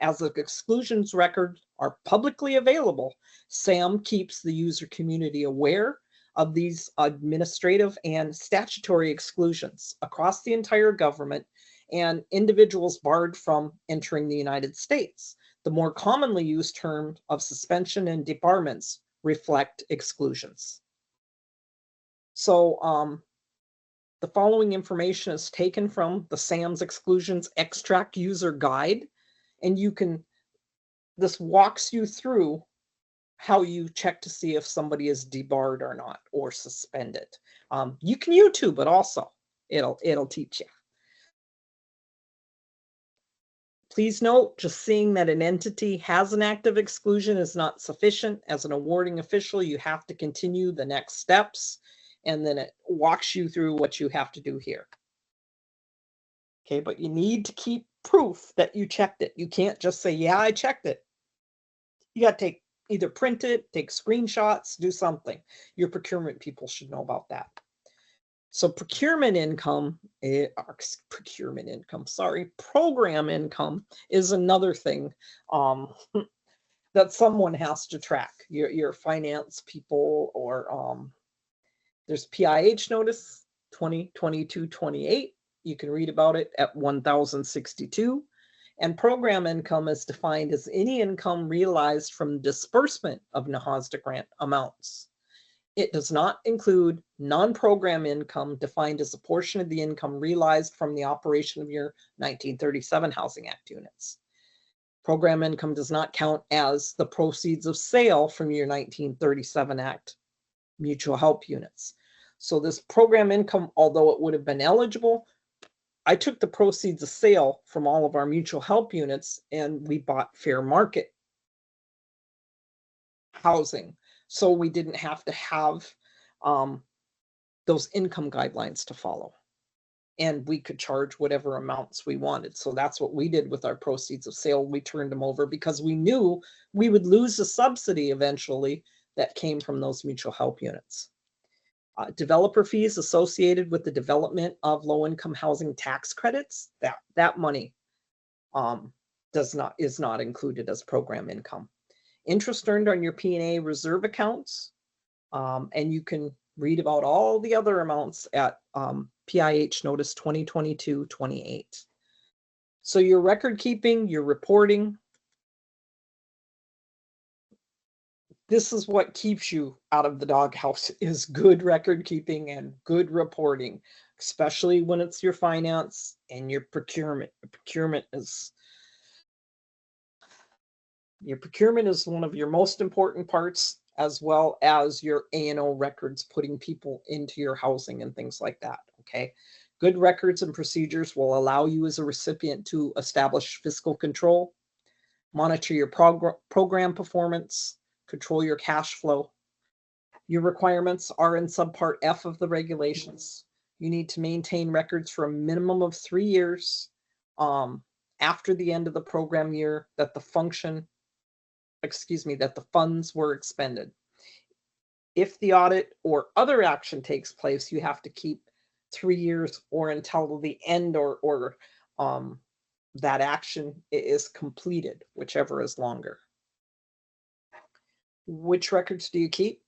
As the exclusions records are publicly available, SAM keeps the user community aware of these administrative and statutory exclusions across the entire government and individuals barred from entering the United States. The more commonly used term of suspension and debarments reflect exclusions. So the following information is taken from the SAM's Exclusions Extract User Guide, and this walks you through how you check to see if somebody is debarred or not, or suspended. You can YouTube it also. It'll teach you. Please note, just seeing that an entity has an active exclusion is not sufficient. As an awarding official, you have to continue the next steps, and then it walks you through what you have to do here. Okay, but you need to keep proof that you checked it. You can't just say, yeah, I checked it. You got to either print it, take screenshots, do something. Your procurement people should know about that. So program income is another thing that someone has to track. Your finance people, or there's PIH Notice 2022-28. You can read about it at 1062. And program income is defined as any income realized from disbursement of NAHASDA grant amounts. It does not include non-program income defined as a portion of the income realized from the operation of your 1937 Housing Act units. Program income does not count as the proceeds of sale from your 1937 Act mutual help units. So this program income, although it would have been eligible, I took the proceeds of sale from all of our mutual help units and we bought fair market housing. So we didn't have to have those income guidelines to follow. And we could charge whatever amounts we wanted. So that's what we did with our proceeds of sale. We turned them over because we knew we would lose the subsidy eventually that came from those mutual help units. Developer fees associated with the development of low-income housing tax credits, that money is not included as program income. Interest earned on your P&A reserve accounts, and you can read about all the other amounts at PIH Notice 2022-28. So your record keeping, your reporting, this is what keeps you out of the doghouse, is good record keeping and good reporting, especially when it's your finance and your procurement. Your procurement is one of your most important parts, as well as your A&O records, putting people into your housing and things like that, okay? Good records and procedures will allow you as a recipient to establish fiscal control, monitor your program performance, control your cash flow. Your requirements are in subpart F of the regulations. You need to maintain records for a minimum of 3 years after the end of the program year that the funds were expended. If the audit or other action takes place, you have to keep 3 years or until the end or that action is completed, whichever is longer. Which records do you keep?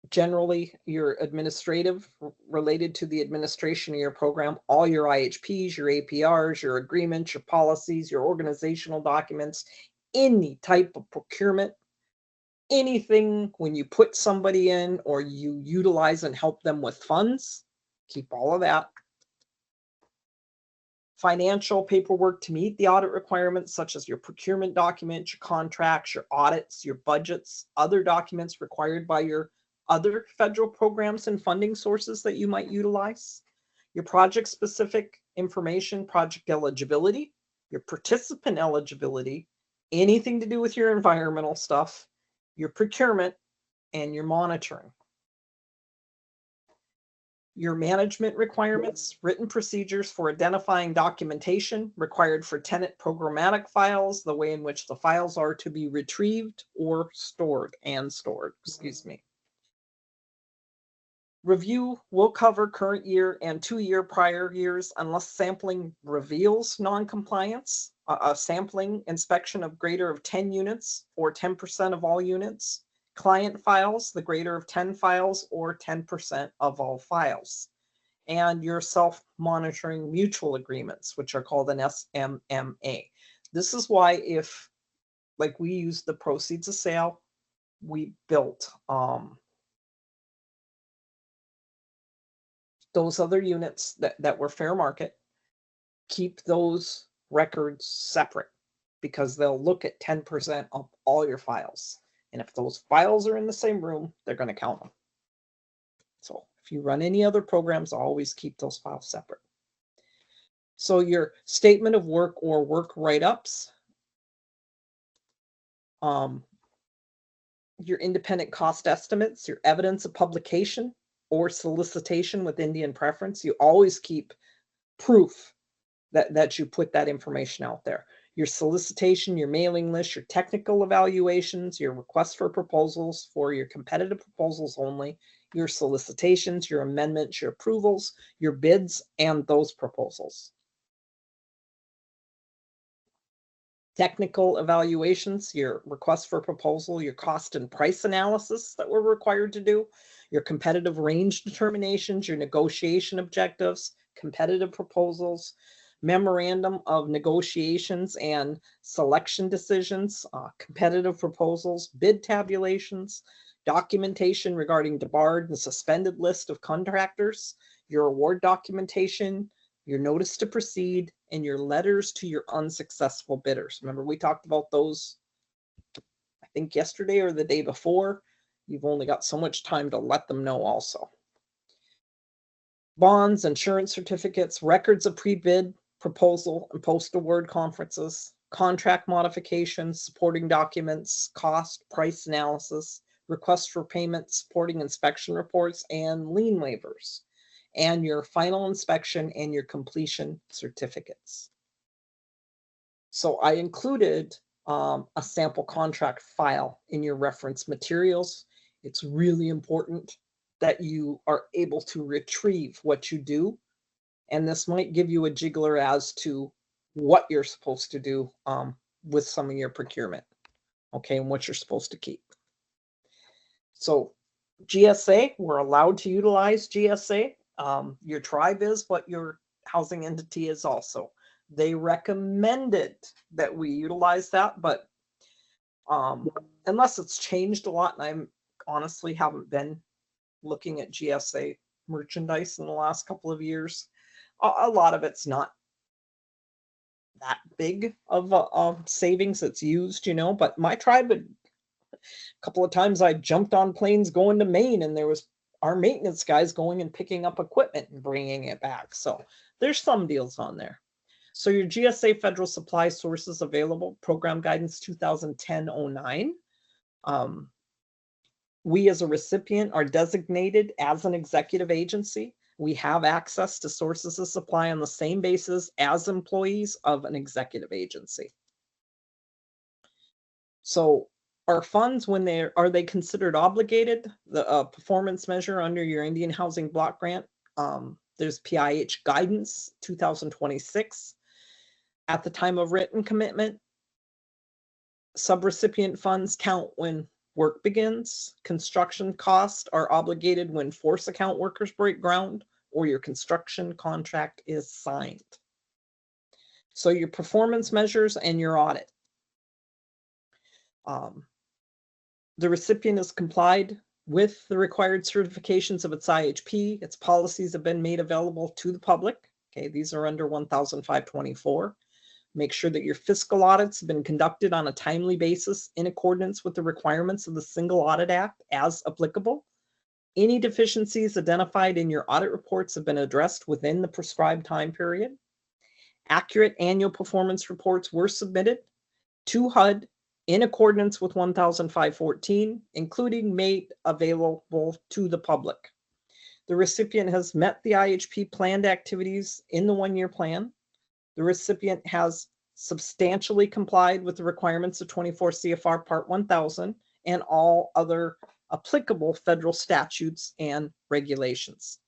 Generally, your administrative, related to the administration of your program, all your IHPs, your APRs, your agreements, your policies, your organizational documents, any type of procurement, anything when you put somebody in or you utilize and help them with funds, keep all of that. Financial paperwork to meet the audit requirements, such as your procurement documents, your contracts, your audits, your budgets, other documents required by your other federal programs and funding sources that you might utilize, your project specific information, project eligibility, your participant eligibility, anything to do with your environmental stuff, your procurement, and your monitoring. Your management requirements, written procedures for identifying documentation required for tenant programmatic files, the way in which the files are to be retrieved or stored, excuse me. Review will cover current year and 2-year prior years unless sampling reveals non-compliance. A sampling inspection of greater of 10 units or 10% of all units. Client files, the greater of 10 files or 10% of all files. And your self-monitoring mutual agreements, which are called an SMMA. This is why if, like we used the proceeds of sale, we built those other units that were fair market, keep those records separate because they'll look at 10% of all your files. And if those files are in the same room, they're going to count them. So if you run any other programs, always keep those files separate. So your statement of work or work write-ups, your independent cost estimates, your evidence of publication or solicitation with Indian preference, you always keep proof that you put that information out there. Your solicitation, your mailing list, your technical evaluations, your requests for proposals for your competitive proposals only, your solicitations, your amendments, your approvals, your bids, and those proposals. Technical evaluations, your request for proposal, your cost and price analysis that we're required to do, your competitive range determinations, your negotiation objectives, competitive proposals, memorandum of negotiations and selection decisions, competitive proposals, bid tabulations, documentation regarding debarred and suspended list of contractors, your award documentation, your notice to proceed, and your letters to your unsuccessful bidders. Remember, we talked about those, I think yesterday or the day before. You've only got so much time to let them know also. bonds, insurance certificates, records of pre-bid proposal and post-award conferences, contract modifications, supporting documents, cost, price analysis, requests for payment, supporting inspection reports, and lien waivers, and your final inspection and your completion certificates. So I included a sample contract file in your reference materials. It's really important that you are able to retrieve what you do. And this might give you a jiggler as to what you're supposed to do with some of your procurement, okay, and what you're supposed to keep. So GSA, we're allowed to utilize GSA. Your tribe is, but your housing entity is also. They recommended that we utilize that, but unless it's changed a lot, and I honestly haven't been looking at GSA merchandise in the last couple of years, a lot of it's not that big of savings that's used, you know, but my tribe, a couple of times I jumped on planes going to Maine, and there was our maintenance guys going and picking up equipment and bringing it back. So there's some deals on there. So your GSA federal supply sources available, Program Guidance 2010-09. We as a recipient are designated as an executive agency. We have access to sources of supply on the same basis as employees of an executive agency. So our funds, when are they considered obligated? The performance measure under your Indian Housing Block Grant, there's PIH Guidance 2026. At the time of written commitment, subrecipient funds count when work begins. Construction costs are obligated when force account workers break ground or your construction contract is signed. So your performance measures and your audit. The recipient has complied with the required certifications of its IHP. Its policies have been made available to the public. Okay, these are under 1,524. Make sure that your fiscal audits have been conducted on a timely basis in accordance with the requirements of the Single Audit Act as applicable. Any deficiencies identified in your audit reports have been addressed within the prescribed time period. Accurate annual performance reports were submitted to HUD in accordance with 1,514, including made available to the public. The recipient has met the IHP planned activities in the one-year plan. The recipient has substantially complied with the requirements of 24 CFR Part 1000 and all other applicable federal statutes and regulations.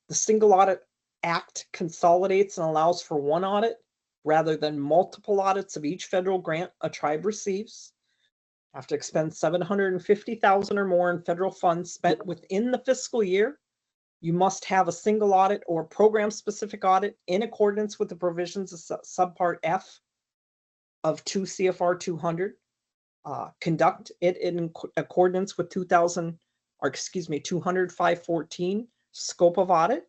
The Single Audit Act consolidates and allows for one audit rather than multiple audits of each federal grant a tribe receives. Have to expend $750,000 or more in federal funds spent within the fiscal year. You must have a single audit or program-specific audit in accordance with the provisions of Subpart F of 2 CFR 200. Conduct it in accordance with 200-514 scope of audit.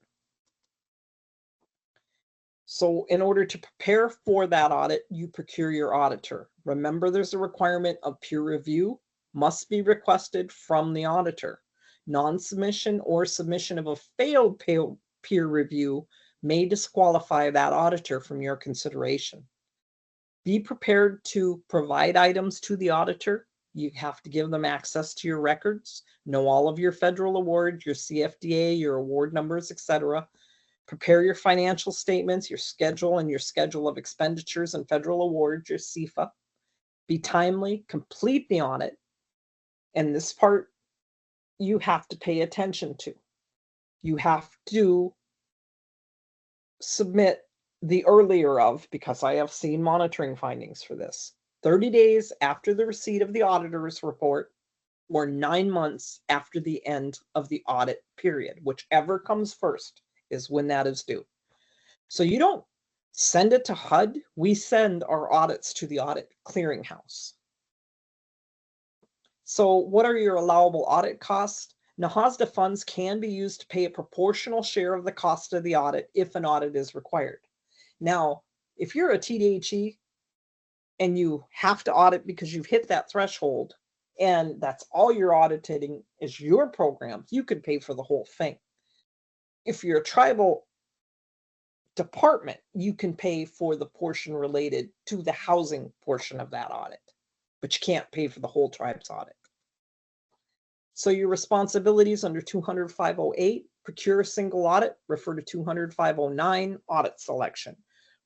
So in order to prepare for that audit, you procure your auditor. Remember, there's a requirement of peer review must be requested from the auditor. Non-submission or submission of a failed peer review may disqualify that auditor from your consideration. Be prepared to provide items to the auditor. You have to give them access to your records, know all of your federal awards, your CFDA, your award numbers, etc. Prepare your financial statements, your schedule, and your schedule of expenditures and federal awards, your CFA. Be timely, complete the audit. And this part you have to pay attention to. You have to submit the earlier of, because I have seen monitoring findings for this, 30 days after the receipt of the auditor's report or 9 months after the end of the audit period. Whichever comes first is when that is due. So you don't send it to HUD. We send our audits to the audit clearinghouse. So what are your allowable audit costs? NAHASDA funds can be used to pay a proportional share of the cost of the audit if an audit is required. Now, if you're a TDHE and you have to audit because you've hit that threshold and that's all you're auditing is your program, you could pay for the whole thing. if you're a tribal department, you can pay for the portion related to the housing portion of that audit, but you can't pay for the whole tribe's audit. So your responsibilities under 200-508, procure a single audit, refer to 200-509, audit selection.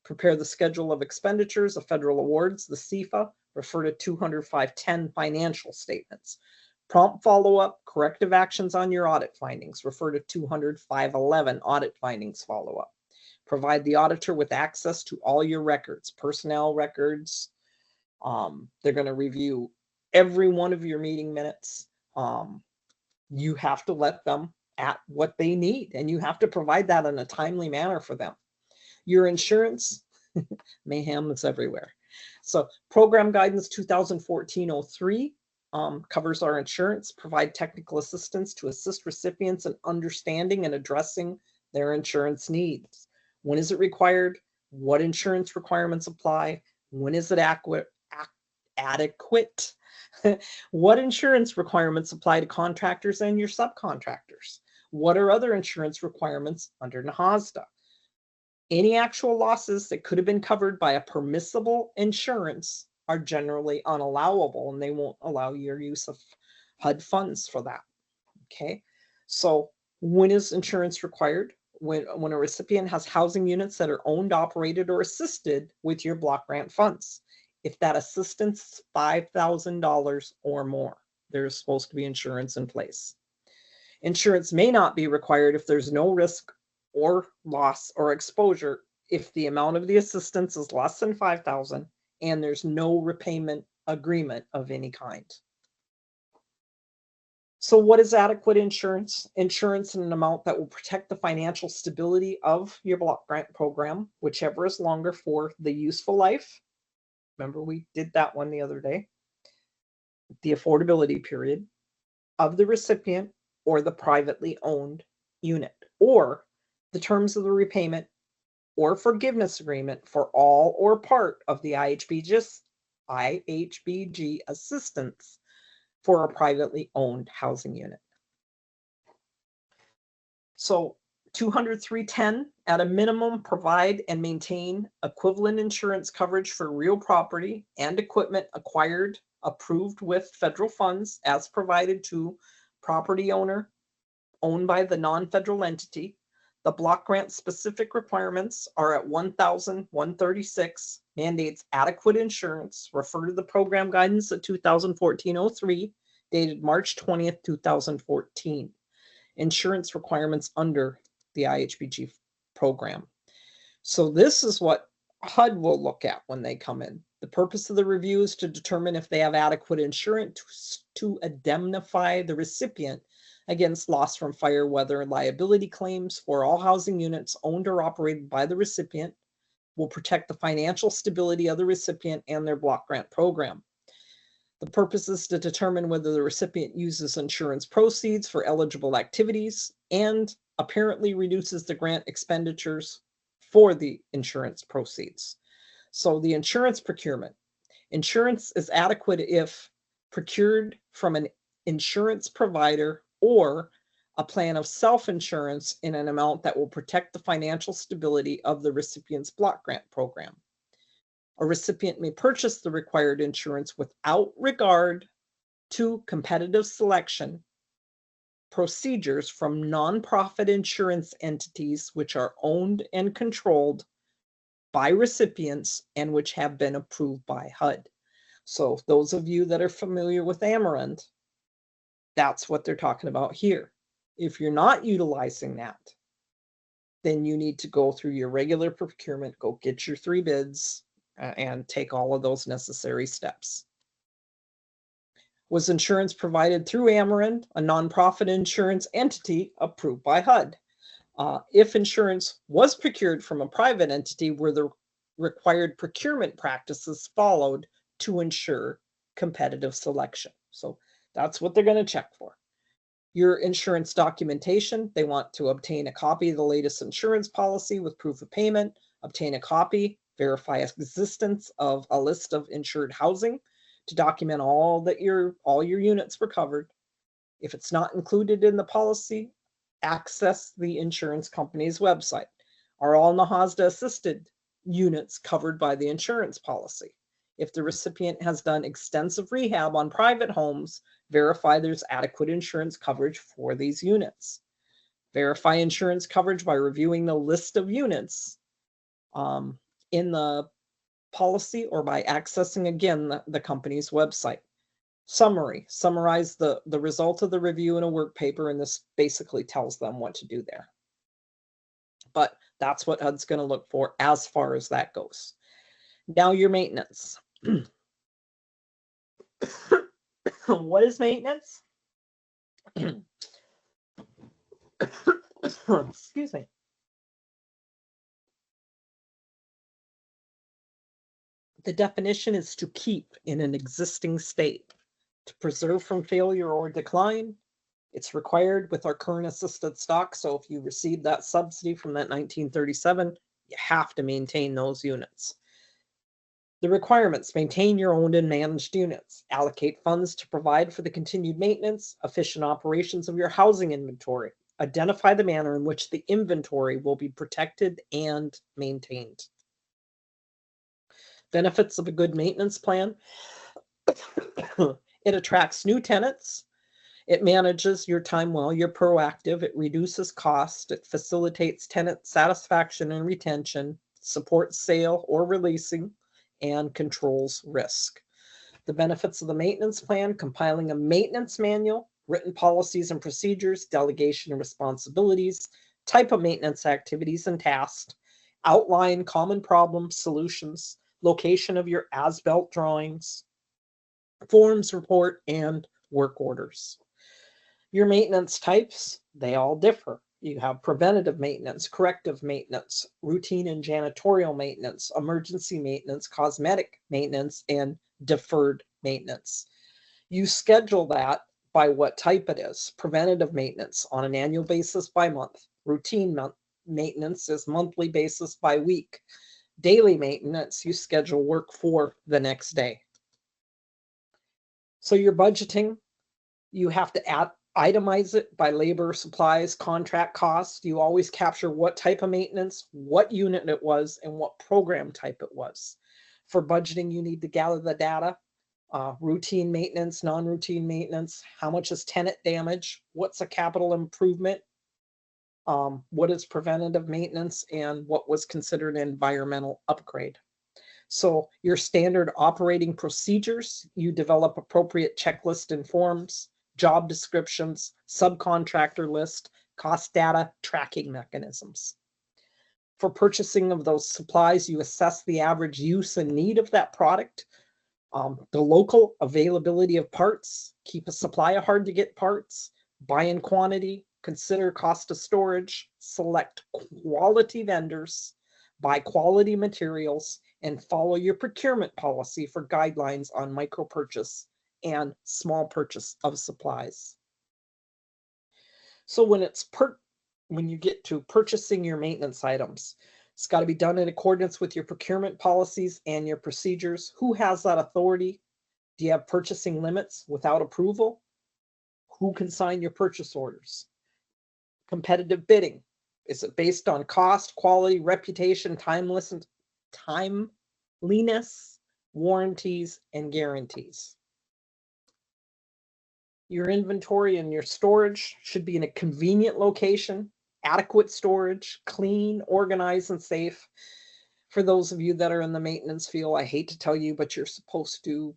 Prepare the schedule of expenditures of federal awards, the CFA, refer to 200-510, financial statements. Prompt follow-up, corrective actions on your audit findings, refer to 200-511, audit findings follow-up. Provide the auditor with access to all your records, personnel records. They're going to review every one of your meeting minutes. You have to let them at what they need, and you have to provide that in a timely manner for them. Your insurance, mayhem is everywhere. So program guidance 2014-03 covers our insurance, provide technical assistance to assist recipients in understanding and addressing their insurance needs. When is it required? What insurance requirements apply? When is it adequate? What insurance requirements apply to contractors and your subcontractors? What are other insurance requirements under NAHASDA? Any actual losses that could have been covered by a permissible insurance are generally unallowable, and they won't allow your use of HUD funds for that. Okay, so when is insurance required? When a recipient has housing units that are owned, operated, or assisted with your block grant funds. If that assistance is $5,000 or more, there's supposed to be insurance in place. Insurance may not be required if there's no risk or loss or exposure if the amount of the assistance is less than $5,000 and there's no repayment agreement of any kind. So what is adequate insurance? Insurance in an amount that will protect the financial stability of your block grant program, whichever is longer for the useful life. Remember, we did that one the other day. The affordability period of the recipient or the privately owned unit, or the terms of the repayment or forgiveness agreement for all or part of the IHBG assistance for a privately owned housing unit. So 200-310, at a minimum, provide and maintain equivalent insurance coverage for real property and equipment acquired, approved with federal funds as provided to property owner owned by the non-federal entity. The block grant specific requirements are at 1,136, mandates adequate insurance. Refer to the program guidance at 2014-03, dated March 20th, 2014. Insurance requirements under the IHBG program. So this is what HUD will look at when they come in. The purpose of the review is to determine if they have adequate insurance to indemnify the recipient against loss from fire, weather, and liability claims for all housing units owned or operated by the recipient, will protect the financial stability of the recipient and their block grant program. The purpose is to determine whether the recipient uses insurance proceeds for eligible activities and apparently reduces the grant expenditures for the insurance proceeds. So the insurance procurement. Insurance is adequate if procured from an insurance provider or a plan of self-insurance in an amount that will protect the financial stability of the recipient's block grant program. A recipient may purchase the required insurance without regard to competitive selection procedures from nonprofit insurance entities which are owned and controlled by recipients and which have been approved by HUD. So those of you that are familiar with Amaranth, that's what they're talking about here. If you're not utilizing that, then you need to go through your regular procurement, go get your 3 bids, and take all of those necessary steps. Was insurance provided through Amaranth, a nonprofit insurance entity approved by HUD? If insurance was procured from a private entity, were the required procurement practices followed to ensure competitive selection? So that's what they're going to check for. Your insurance documentation, they want to obtain a copy of the latest insurance policy with proof of payment, obtain a copy, verify existence of a list of insured housing to document all your units were covered. If it's not included in the policy, access the insurance company's website. Are all NAHASDA assisted units covered by the insurance policy? If the recipient has done extensive rehab on private homes, verify there's adequate insurance coverage for these units. Verify insurance coverage by reviewing the list of units in the policy or by accessing again the company's website. Summarize the result of the review in a work paper, and this basically tells them what to do there. But that's what HUD's going to look for as far as that goes. Now your maintenance. What is maintenance? Excuse me. The definition is to keep in an existing state, to preserve from failure or decline. It's required with our current assisted stock. So if you received that subsidy from that 1937, you have to maintain those units. The requirements: maintain your owned and managed units, allocate funds to provide for the continued maintenance, efficient operations of your housing inventory, identify the manner in which the inventory will be protected and maintained. Benefits of a good maintenance plan: it attracts new tenants, it manages your time well, you're proactive, it reduces cost, it facilitates tenant satisfaction and retention, supports sale or releasing, and controls risk. The benefits of the maintenance plan: compiling a maintenance manual, written policies and procedures, delegation of responsibilities, type of maintenance activities and tasks, outline common problems, solutions, location of your as-built drawings, forms report, and work orders. Your maintenance types, they all differ. You have preventative maintenance, corrective maintenance, routine and janitorial maintenance, emergency maintenance, cosmetic maintenance, and deferred maintenance. You schedule that by what type it is. Preventative maintenance on an annual basis by month. Routine maintenance is monthly basis by week. Daily maintenance, you schedule work for the next day. So your budgeting, you have to itemize it by labor, supplies, contract costs. You always capture what type of maintenance, what unit it was, and what program type it was. For budgeting, you need to gather the data. Routine maintenance, non-routine maintenance, how much is tenant damage, what's a capital improvement, what is preventative maintenance, and what was considered an environmental upgrade. So your standard operating procedures, you develop appropriate checklist and forms, job descriptions, subcontractor list, cost data, tracking mechanisms. For purchasing of those supplies, you assess the average use and need of that product, the local availability of parts, keep a supply of hard to get parts, buy in quantity, consider cost of storage, select quality vendors, buy quality materials, and follow your procurement policy for guidelines on micro purchase and small purchase of supplies. So when you get to purchasing your maintenance items, it's got to be done in accordance with your procurement policies and your procedures. Who has that authority? Do you have purchasing limits without approval? Who can sign your purchase orders? Competitive bidding. Is it based on cost, quality, reputation, timeliness, warranties, and guarantees? Your inventory and your storage should be in a convenient location, adequate storage, clean, organized, and safe. For those of you that are in the maintenance field, I hate to tell you, but you're supposed to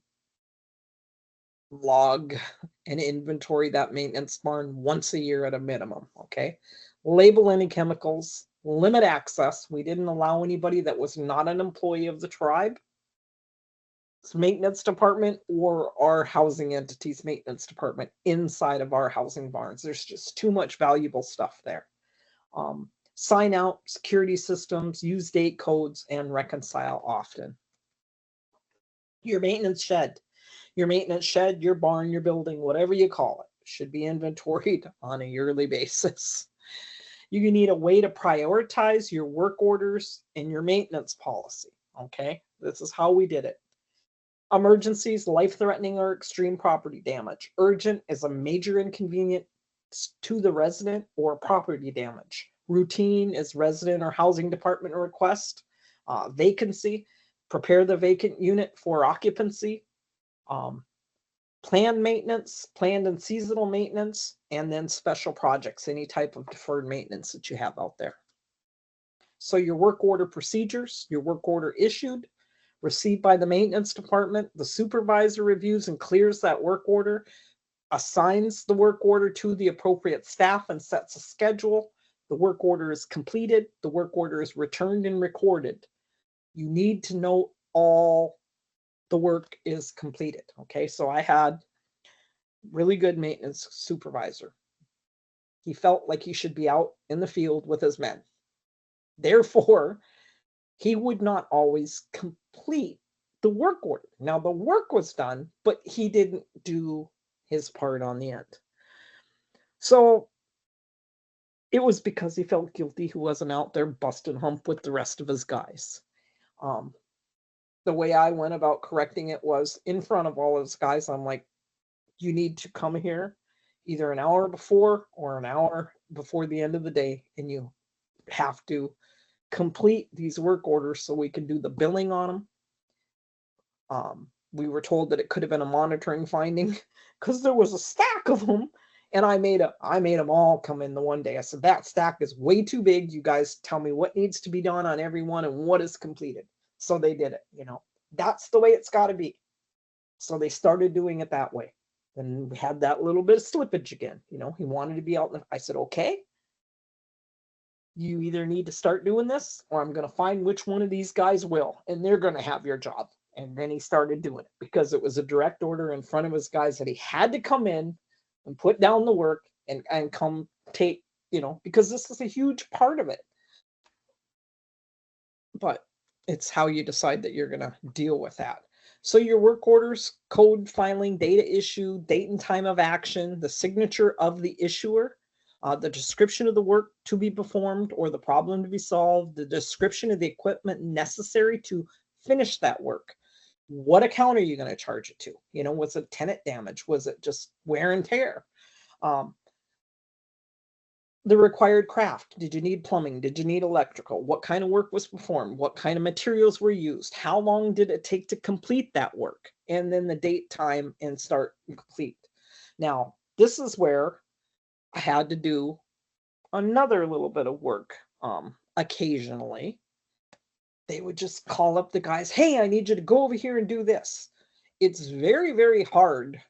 log and inventory that maintenance barn once a year at a minimum, okay? Label any chemicals, limit access. We didn't allow anybody that was not an employee of the tribe maintenance department or our housing entities maintenance department inside of our housing barns. There's just too much valuable stuff there. Sign out security systems, use date codes, and reconcile often. Your maintenance shed, your barn, your building, whatever you call it, should be inventoried on a yearly basis. You need a way to prioritize your work orders and your maintenance policy. Okay, this is how we did it. Emergencies, life-threatening or extreme property damage. Urgent is a major inconvenience to the resident or property damage. Routine is resident or housing department request. Vacancy, prepare the vacant unit for occupancy. Planned maintenance, planned and seasonal maintenance, and then special projects, any type of deferred maintenance that you have out there. So your work order procedures, your work order issued, received by the maintenance department, the supervisor reviews and clears that work order, assigns the work order to the appropriate staff and sets a schedule. The work order is completed, the work order is returned and recorded. You need to know all the work is completed. Okay, so I had really good maintenance supervisor. He felt like he should be out in the field with his men. Therefore, he would not always complete the work order. Now, the work was done, but he didn't do his part on the end. So it was because he felt guilty. He wasn't out there busting hump with the rest of his guys. The way I went about correcting it was in front of all his guys. I'm like, you need to come here either an hour before or an hour before the end of the day, and you have to complete these work orders so we can do the billing on them. We were told that it could have been a monitoring finding because there was a stack of them, and I made them all come in the one day. I said, that stack is way too big. You guys tell me what needs to be done on every one and what is completed. So they did it. That's the way it's got to be. So they started doing it that way. And we had that little bit of slippage again. He wanted to be out. I said, okay, you either need to start doing this or I'm going to find which one of these guys will, and they're going to have your job. And then he started doing it because it was a direct order in front of his guys that he had to come in and put down the work and come take, because this is a huge part of it. But it's how you decide that you're going to deal with that. So your work orders, code filing, data issue, date and time of action, the signature of the issuer, the description of the work to be performed or the problem to be solved, the description of the equipment necessary to finish that work. What account are you going to charge it to? Was it tenant damage? Was it just wear and tear? The required craft. Did you need plumbing? Did you need electrical? What kind of work was performed? What kind of materials were used? How long did it take to complete that work? And then the date, time, and start and complete. Now, this is where I had to do another little bit of work. Occasionally, they would just call up the guys, hey, I need you to go over here and do this. It's very, very hard.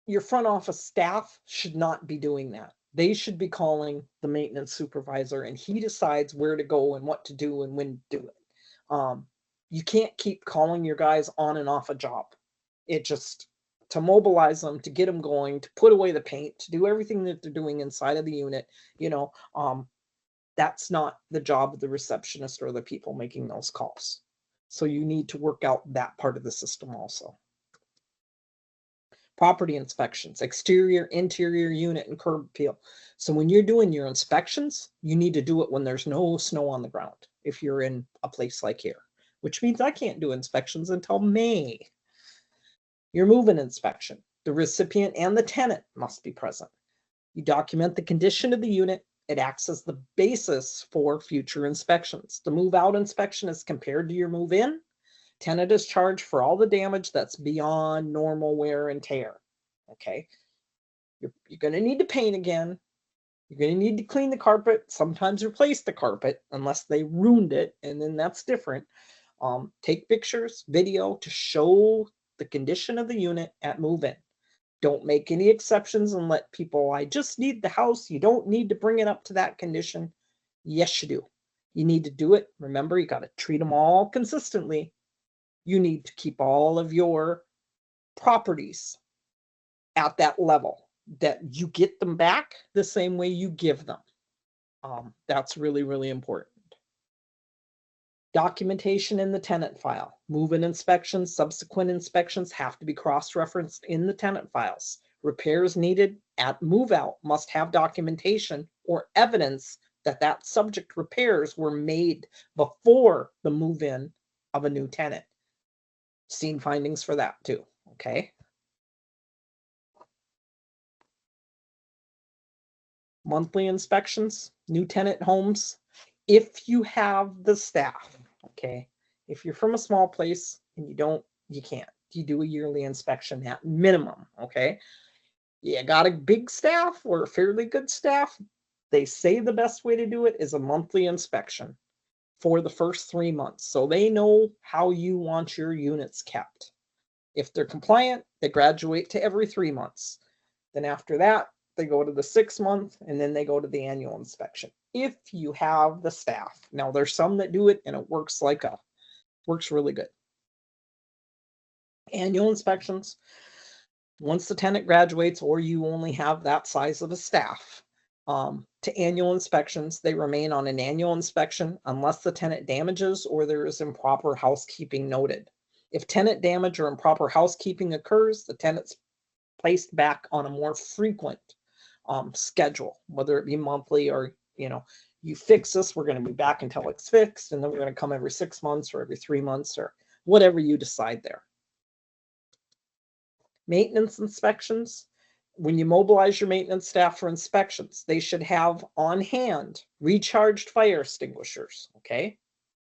Your front office staff should not be doing that. They should be calling the maintenance supervisor, and he decides where to go and what to do and when to do it. You can't keep calling your guys on and off a job. It just, to mobilize them, to get them going, to put away the paint, to do everything that they're doing inside of the unit, that's not the job of the receptionist or the people making those calls. So you need to work out that part of the system also. Property inspections, exterior, interior unit, and curb appeal. So when you're doing your inspections, you need to do it when there's no snow on the ground. If you're in a place like here, which means I can't do inspections until May. Your move-in inspection, the recipient and the tenant must be present. You document the condition of the unit. It acts as the basis for future inspections. The move-out inspection is compared to your move-in. Tenant is charged for all the damage that's beyond normal wear and tear. Okay. You're going to need to paint again. You're going to need to clean the carpet, sometimes replace the carpet unless they ruined it, and then that's different. Take pictures, video to show the condition of the unit at move-in. Don't make any exceptions and let people, I just need the house. You don't need to bring it up to that condition. Yes, you do. You need to do it. Remember, you got to treat them all consistently. You need to keep all of your properties at that level that you get them back the same way you give them. That's really, really important. Documentation in the tenant file. Move-in inspections, subsequent inspections have to be cross-referenced in the tenant files. Repairs needed at move-out must have documentation or evidence that subject repairs were made before the move-in of a new tenant. Scene findings for that too, okay? monthly inspections, new tenant homes, if you have the staff, okay? If you're from a small place and you can't. You do a yearly inspection at minimum, okay? You got a big staff or a fairly good staff, they say the best way to do it is a monthly inspection for the first 3 months. So they know how you want your units kept. If they're compliant, they graduate to every 3 months. Then after that, they go to the 6 month, and then they go to the annual inspection. If you have the staff. Now there's some that do it and it works works really good. Annual inspections, once the tenant graduates or you only have that size of a staff, to annual inspections, they remain on an annual inspection unless the tenant damages or there is improper housekeeping noted. If tenant damage or improper housekeeping occurs, the tenant's placed back on a more frequent schedule, whether it be monthly or, you fix this, we're going to be back until it's fixed, and then we're going to come every 6 months or every 3 months or whatever you decide there. Maintenance inspections. When you mobilize your maintenance staff for inspections, they should have on hand recharged fire extinguishers, okay?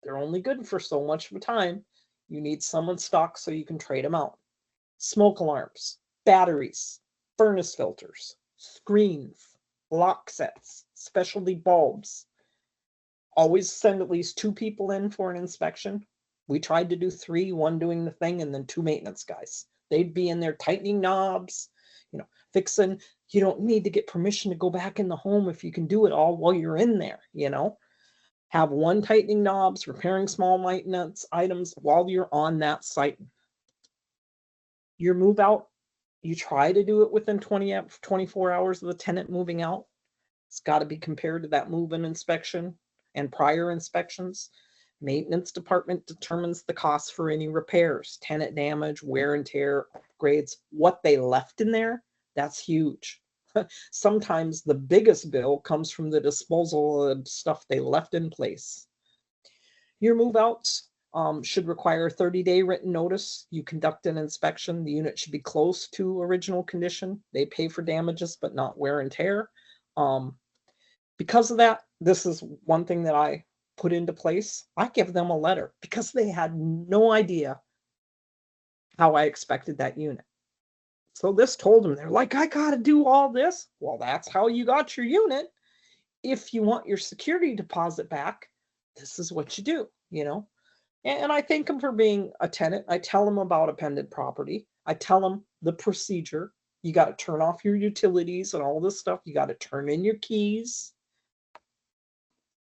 They're only good for so much of a time. You need some in stock so you can trade them out. Smoke alarms, batteries, furnace filters, screens, lock sets, specialty bulbs. Always send at least 2 people in for an inspection. We tried to do 3, 1 doing the thing, and then 2 maintenance guys. They'd be in there tightening knobs, fixing. You don't need to get permission to go back in the home if you can do it all while you're in there, Have 1 tightening knobs, repairing small maintenance items while you're on that site. Your move out, you try to do it within 24 hours of the tenant moving out. It's got to be compared to that move-in inspection and prior inspections. Maintenance department determines the cost for any repairs, tenant damage, wear and tear, upgrades, what they left in there. That's huge. Sometimes the biggest bill comes from the disposal of stuff they left in place. Your move outs should require a 30-day written notice. You conduct an inspection. The unit should be close to original condition. They pay for damages, but not wear and tear. Because of that, this is one thing that I put into place. I give them a letter because they had no idea how I expected that unit. So this told them, they're like, I got to do all this. Well, that's how you got your unit. If you want your security deposit back, this is what you do, And I thank them for being a tenant. I tell them about appended property. I tell them the procedure. You got to turn off your utilities and all this stuff. You got to turn in your keys.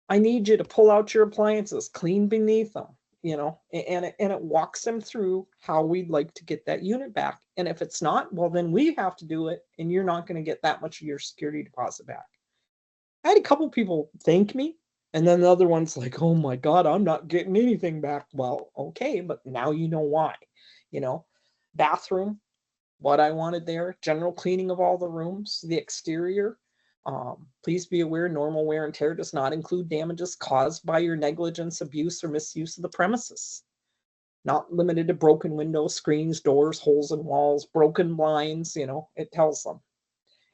I need you to pull out your appliances, clean beneath them, and it walks them through how we'd like to get that unit back. And if it's not, well, then we have to do it, and you're not going to get that much of your security deposit back. I had a couple people thank me, and then the other one's like, oh my God, I'm not getting anything back. Well, okay, but now you know why. Bathroom, what I wanted there, general cleaning of all the rooms, the exterior. Please be aware, normal wear and tear does not include damages caused by your negligence, abuse, or misuse of the premises. Not limited to broken windows, screens, doors, holes in walls, broken blinds, it tells them.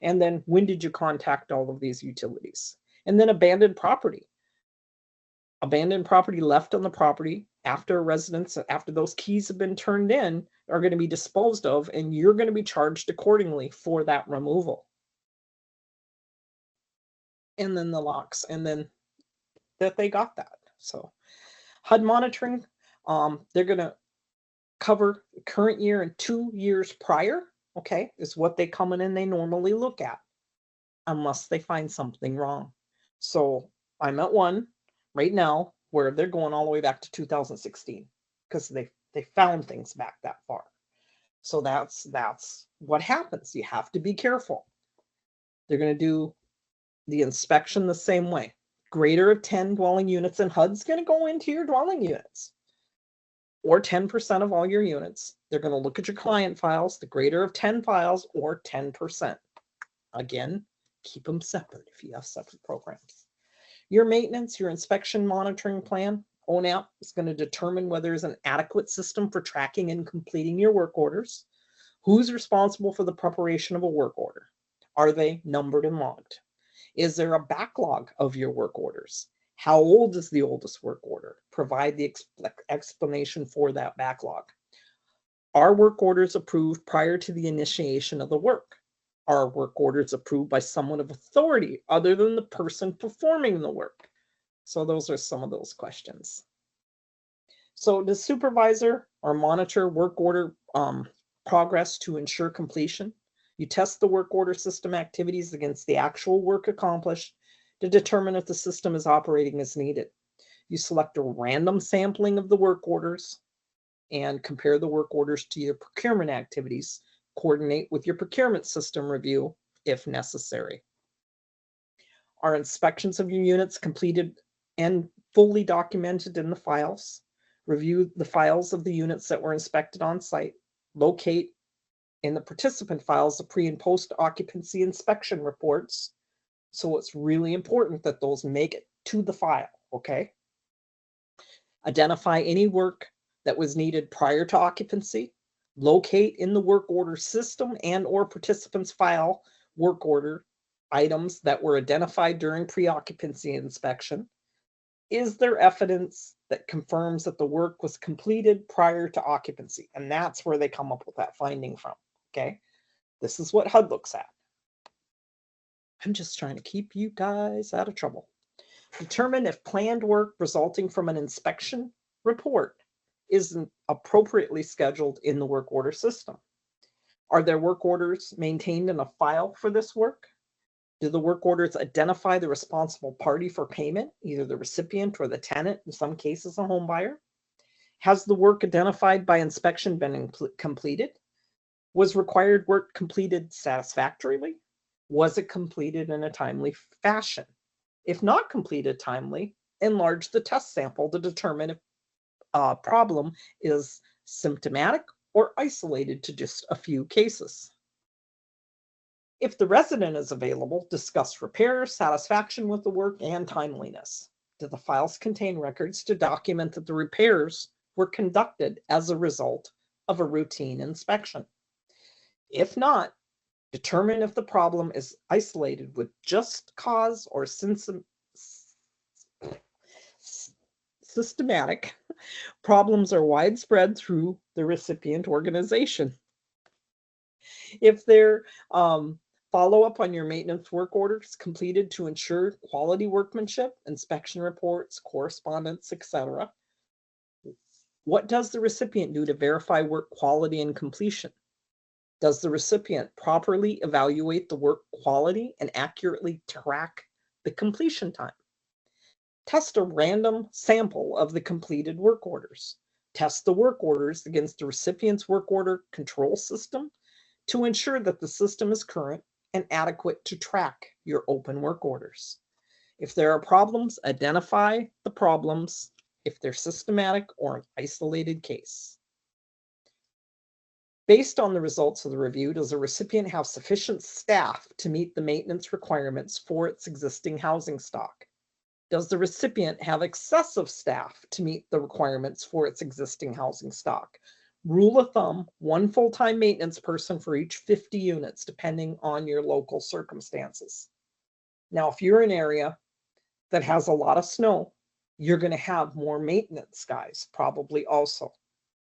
And then when did you contact all of these utilities? And then abandoned property. Abandoned property left on the property after a residence, after those keys have been turned in, are going to be disposed of, and you're going to be charged accordingly for that removal. And then the locks, and then that they got that. So HUD monitoring, they're going to cover the current year and 2 years prior, okay, is what they come in and they normally look at, unless they find something wrong. So I'm at one right now where they're going all the way back to 2016 because they found things back that far. So that's what happens. You have to be careful. They're going to do the inspection the same way. Greater of 10 dwelling units, and HUD's going to go into your dwelling units, or 10% of all your units. They're going to look at your client files, the greater of 10 files, or 10%. Again, keep them separate if you have separate programs. Your maintenance, your inspection monitoring plan, EWONAP, is going to determine whether there's an adequate system for tracking and completing your work orders. Who's responsible for the preparation of a work order? Are they numbered and logged? Is there a backlog of your work orders? How old is the oldest work order? Provide the explanation for that backlog. Are work orders approved prior to the initiation of the work? Are work orders approved by someone of authority other than the person performing the work? So those are some of those questions. So does supervisor or monitor work order progress to ensure completion? You test the work order system activities against the actual work accomplished to determine if the system is operating as needed. You select a random sampling of the work orders and compare the work orders to your procurement activities. Coordinate with your procurement system review if necessary. Are inspections of your units completed and fully documented in the files? Review the files of the units that were inspected on site. Locate in the participant files the pre and post occupancy inspection reports. So it's really important that those make it to the file, okay? Identify any work that was needed prior to occupancy. Locate in the work order system and or participants file work order items that were identified during pre-occupancy inspection. Is there evidence that confirms that the work was completed prior to occupancy? And that's where they come up with that finding from, okay? This is what HUD looks at. I'm just trying to keep you guys out of trouble. Determine if planned work resulting from an inspection report isn't appropriately scheduled in the work order system. Are there work orders maintained in a file for this work? Do the work orders identify the responsible party for payment, either the recipient or the tenant, in some cases a home buyer? Has the work identified by inspection been completed? Was required work completed satisfactorily? Was it completed in a timely fashion? If not completed timely, enlarge the test sample to determine if a problem is symptomatic or isolated to just a few cases. If the resident is available, discuss repairs, satisfaction with the work, and timeliness. Do the files contain records to document that the repairs were conducted as a result of a routine inspection? If not, determine if the problem is isolated with just cause or systematic problems are widespread through the recipient organization. If there follow up on your maintenance work orders completed to ensure quality workmanship, inspection reports, correspondence, etc. What does the recipient do to verify work quality and completion? Does the recipient properly evaluate the work quality and accurately track the completion time? Test a random sample of the completed work orders. Test the work orders against the recipient's work order control system to ensure that the system is current and adequate to track your open work orders. If there are problems, identify the problems if they're systematic or an isolated case. Based on the results of the review, does the recipient have sufficient staff to meet the maintenance requirements for its existing housing stock? Does the recipient have excessive staff to meet the requirements for its existing housing stock? Rule of thumb, 1 full-time maintenance person for each 50 units, depending on your local circumstances. Now, if you're in an area that has a lot of snow, you're going to have more maintenance guys probably also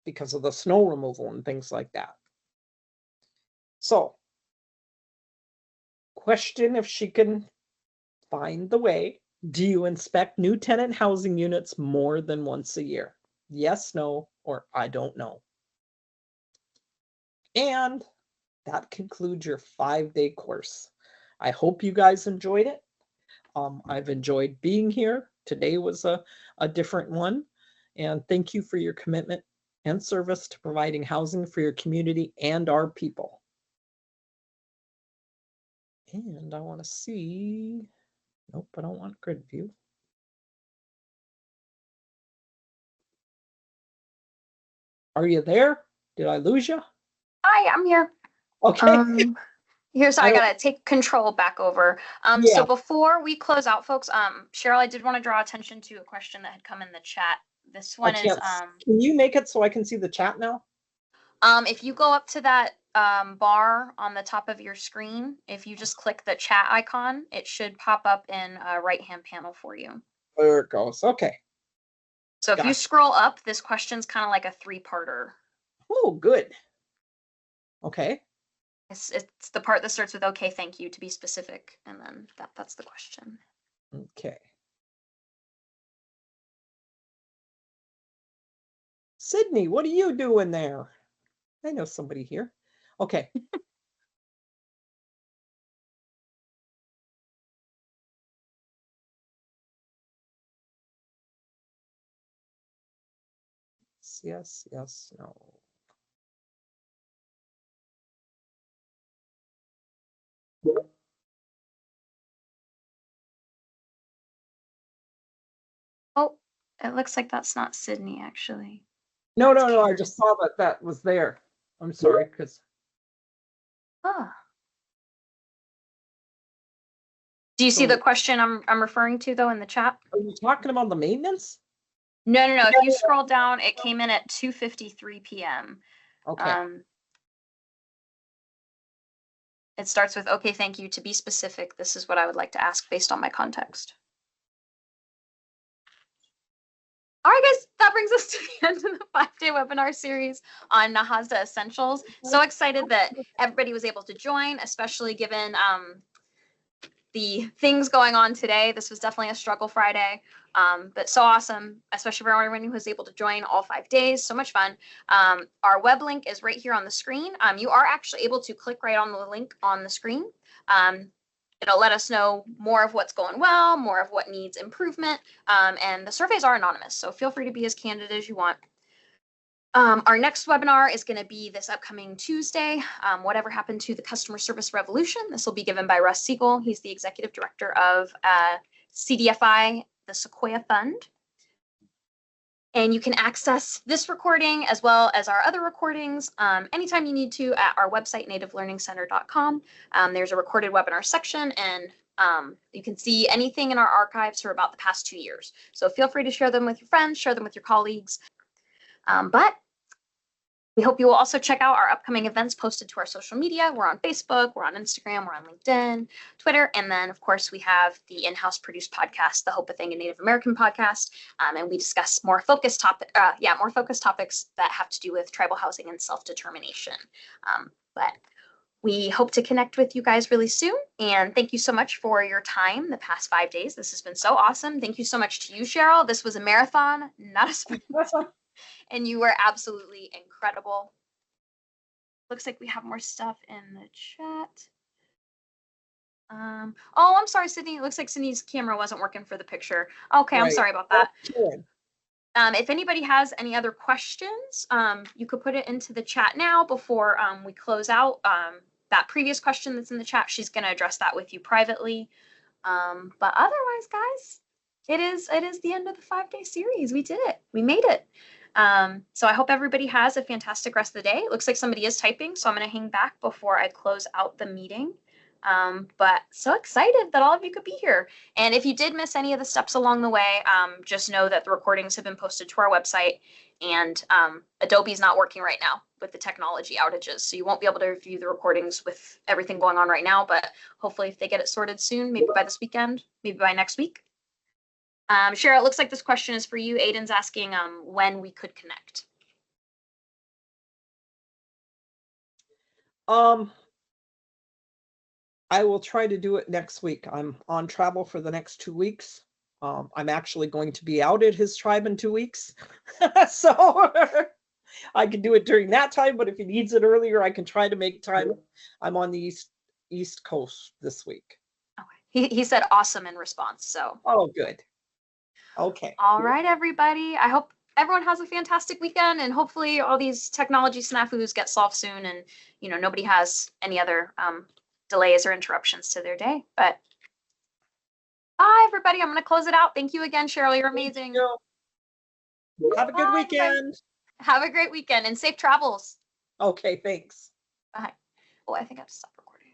because of the snow removal and things like that. So, question if she can find the way. Do you inspect new tenant housing units more than once a year? Yes, no, or I don't know. And that concludes your 5-day course. I hope you guys enjoyed it. I've enjoyed being here. Today was a different one. And thank you for your commitment and service to providing housing for your community and our people. And I want to see, nope, I don't want grid view. Are you there? Did I lose you? Hi, I'm here. Okay. I gotta take control back over. Yeah. So before we close out, folks, Cheryl, I did want to draw attention to a question that had come in the chat. This one is can you make it so I can see the chat now? if you go up to that bar on the top of your screen, if you just click the chat icon, it should pop up in a right-hand panel for you. There it goes. Okay. So if you Gotcha. scroll up, this question's kind of like a three-parter. Oh, good. Okay. It's the part that starts with okay, thank you, to be specific, and then that's the question. Okay. Sydney, what are you doing there? I know somebody here. Okay. Yes, yes, no. Oh, it looks like that's not Sydney, actually. No, That's no, no. I Karen. just saw that was there. I'm sorry, because Ah. Do you see the question I'm referring to though in the chat? are you talking about the maintenance? No, no, no. If you scroll down, it came in at 2:53 p.m. Okay. It starts with okay, thank you. To be specific, this is what I would like to ask based on my context. All right, guys, that brings us to the end of the 5-day webinar series on NAHASDA Essentials. So excited that everybody was able to join, especially given the things going on today. This was definitely a struggle Friday, but so awesome, especially for everyone who was able to join all 5 days. So much fun. Our web link is right here on the screen. You are actually able to click right on the link on the screen. It'll let us know more of what's going well, more of what needs improvement, and the surveys are anonymous, so feel free to be as candid as you want. Our next webinar is going to be this upcoming Tuesday, Whatever Happened to the Customer Service Revolution. This will be given by Russ Siegel. He's the executive director of CDFI, the Sequoia Fund. And you can access this recording as well as our other recordings anytime you need to at our website, nativelearningcenter.com. There's a recorded webinar section, and you can see anything in our archives for about the past 2 years. So feel free to share them with your friends, share them with your colleagues. But we hope you will also check out our upcoming events posted to our social media. We're on Facebook, we're on Instagram, we're on LinkedIn, Twitter, and then of course we have the in-house produced podcast, the Hope a Thing, a Native American podcast, and we discuss more focused topics that have to do with tribal housing and self-determination. But we hope to connect with you guys really soon, and thank you so much for your time the past 5 days. This has been so awesome. Thank you so much to you, Cheryl. This was a marathon, not a sprint. And you were absolutely incredible. Looks like we have more stuff in the chat. Oh, I'm sorry, Sydney. It looks like Sydney's camera wasn't working for the picture. Okay, I'm sorry about that. If anybody has any other questions, you could put it into the chat now before we close out. That previous question that's in the chat, she's going to address that with you privately. But otherwise, guys, it is the end of the 5-day series. We did it. We made it. So I hope everybody has a fantastic rest of the day. It looks like somebody is typing, so I'm going to hang back before I close out the meeting. But so excited that all of you could be here. And if you did miss any of the steps along the way, just know that the recordings have been posted to our website, and Adobe's not working right now with the technology outages. So you won't be able to review the recordings with everything going on right now, but hopefully if they get it sorted soon, maybe by this weekend, maybe by next week. Cheryl, it looks like this question is for you. Aiden's asking when we could connect. I will try to do it next week. I'm on travel for the next 2 weeks. I'm actually going to be out at his tribe in 2 weeks. So I can do it during that time, but if he needs it earlier, I can try to make time. I'm on the East Coast this week. Okay. He said awesome in response, so. Oh, good. Okay. All right, everybody. I hope everyone has a fantastic weekend, and hopefully all these technology snafus get solved soon, and nobody has any other delays or interruptions to their day. But bye, everybody. I'm going to close it out. Thank you again, Cheryl. You're amazing. Have a good weekend. Have a great weekend and safe travels. Okay, thanks. Bye. Oh, I think I have to stop recording.